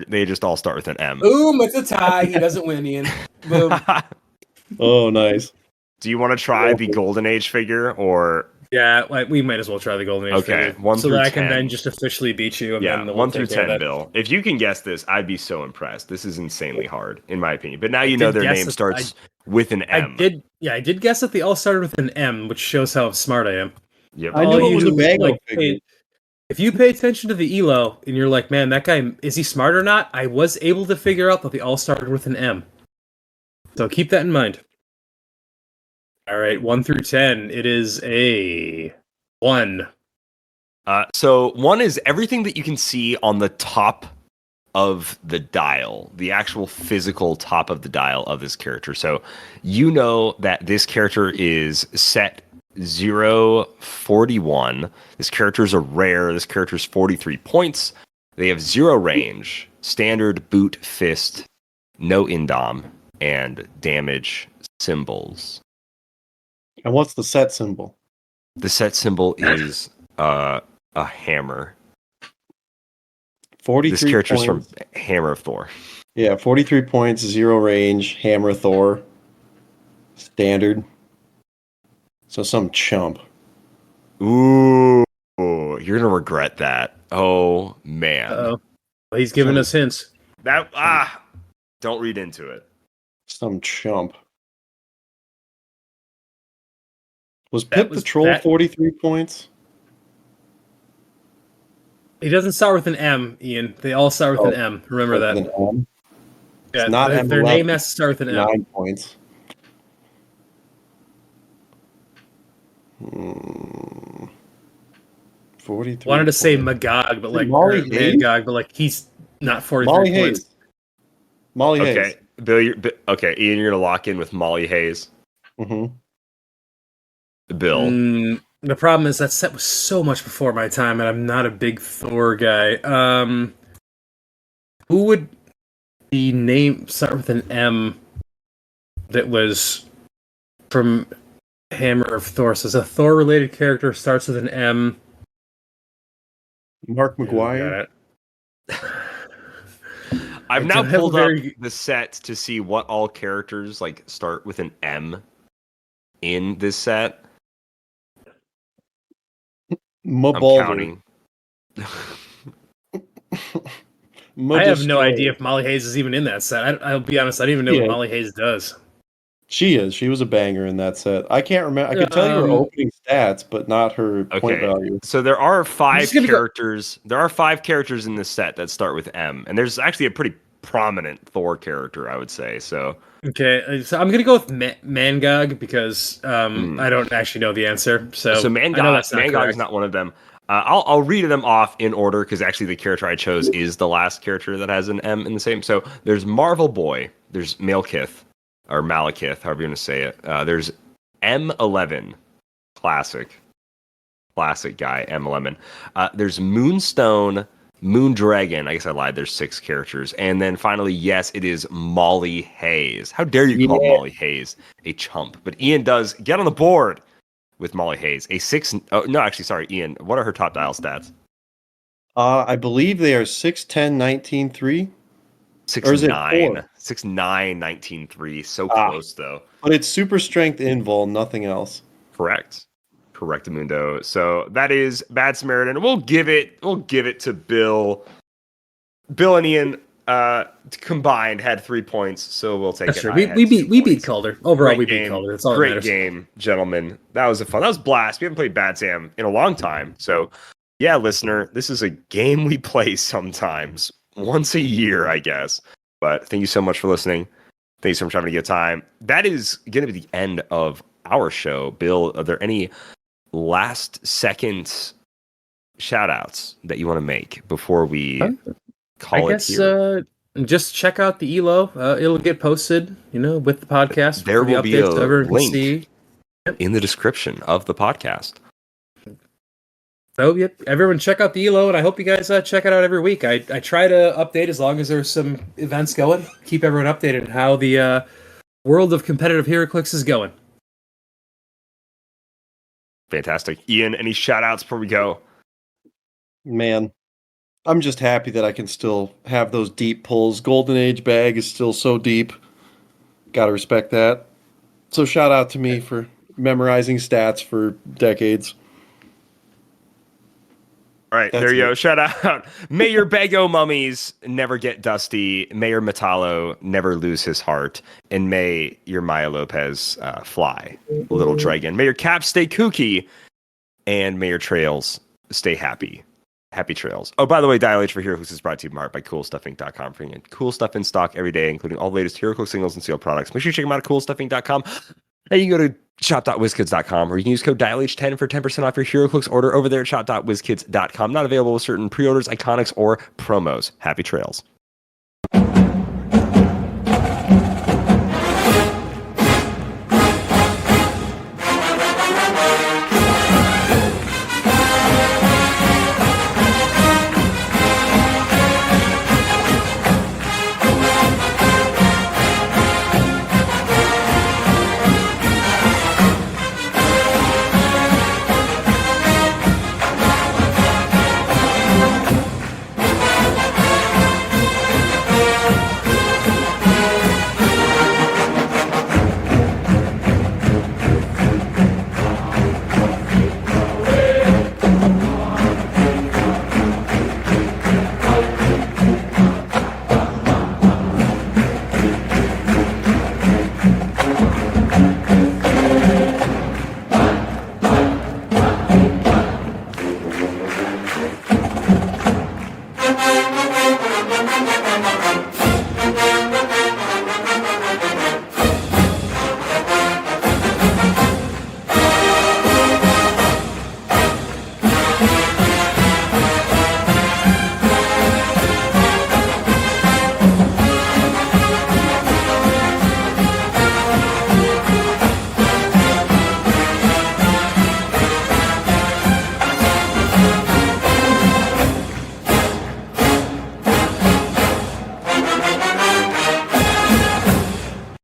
They just all start with an M. Boom! It's a tie. He doesn't win, Ian. Boom. Oh, nice. Do you want to try the Golden Age figure or Yeah, we might as well try the Golden Age Okay, figure, 1 so through that I can 10. then just officially beat you. And yeah, then we'll 1 through take care of 10, that. Bill? If you can guess this, I'd be so impressed. This is insanely hard, in my opinion. But now you did know their guess name it. starts with an M. I did guess that they all started with an M, which shows how smart I am. Yep. I All knew it was a you, Bago figure. if you pay attention to the ELO and you're like, man, that guy, is he smart or not? I was able to figure out that they all started with an M. So keep that in mind. All right, 1 through 10. It is a 1. So 1 is everything that you can see on the top of the dial, the actual physical top of the dial of this character. So you know that this character is set 041. This character is a rare. This character is 43 points. They have 0 range, standard boot fist, no indom, and damage symbols. And what's the set symbol? The set symbol is a hammer. 43 This character's points. from Hammer of Thor. Yeah, 43 points, 0 range, hammer Thor. Standard. So some chump. Ooh, you're gonna regret that. Oh man. Uh-oh. Well, he's giving us hints. Don't read into it. Some chump. Was That Pip was- the Troll that- 43 points? He doesn't start with an M, Ian. They all start with an M. Remember that. With an M? Yeah, not their M11. name has to start with an M. 9 points. 43. Wanted to say points. Magog, but like Molly or Hayes? Magog, but like he's not 43 Molly points. Hayes. Molly Okay, Hayes. Bill. Okay, Ian, you're gonna lock in with Molly Hayes. Mm-hmm. Bill. The problem is that set was so much before my time, and I'm not a big Thor guy. Who would the name start with an M that was from Hammer of Thor? So it's a Thor-related character, starts with an M. Mark Yeah, McGuire. got it. I've I now don't have a pulled very- up the set to see what all characters like start with an M in this set. I'm Mabalder. counting. I have no idea if Molly Hayes is even in that set. I'll be honest, I don't even know Yeah. what Molly Hayes does. She is. She was a banger in that set. I can't remember. I could tell you her opening stats, but not her point Okay. value. So there are 5 just gonna go- characters. There are 5 characters in this set that start with M, and there's actually a pretty prominent Thor character, I would say. So Okay, so I'm gonna go with Mangog because I don't actually know the answer. So I know Mangog that's not is correct. not one of them. I'll read them off in order because actually the character I chose is the last character that has an M in the same. So there's Marvel Boy, there's Malekith or Malekith, however you want to say it. There's M11, Classic guy, M. Lemon. There's Moonstone, Moondragon. I guess I lied. There's 6 characters. And then finally, yes, it is Molly Hayes. How dare you call Molly Hayes a chump? But Ian does get on the board with Molly Hayes. Ian, what are her top dial stats? I believe they are 6'10", 19.3. 6'9", 6'9", 19.3. So close, though. But it's super strength invul, nothing else. Correct, Mundo. So that is Bad Samaritan. We'll give it to Bill. Bill and Ian combined had 3 points, so we'll take That's it. true. We beat Kalder. Overall, we beat Kalder. That's all that matters. Great game, gentlemen. That was a blast. We haven't played Bad Sam in a long time, so yeah, listener, this is a game we play sometimes once a year, I guess. But thank you so much for listening. Thank you so much for having a good time. That is going to be the end of our show. Bill, are there any last second shout outs that you want to make before we call it here? Just check out the ELO. It'll get posted, with the podcast. There will be a link Yep. in the description of the podcast. So, yep, everyone check out the ELO, and I hope you guys check it out every week. I try to update as long as there's some events going. Keep everyone updated on how the world of competitive Heroclix is going. Fantastic. Ian, any shout outs before we go? Man, I'm just happy that I can still have those deep pulls. Golden Age bag is still so deep. Gotta respect that. So shout out to me for memorizing stats for decades. All right, there you go. Shout out. May your Bago mummies never get dusty. May your Metallo never lose his heart. And may your Maya Lopez fly, little dragon. May your caps stay kooky. And may your trails stay happy. Happy trails. Oh, by the way, Dial H for Heroclix is brought to you by CoolStuffInc.com. Bringing cool stuff in stock every day, including all the latest Heroclix singles and sealed products. Make sure you check them out at CoolStuffInc.com. And you can go to shop.wizkids.com, or you can use code DIALH10 for 10% off your Heroclix order over there at shop.wizkids.com. Not available with certain pre-orders, iconics, or promos. Happy trails.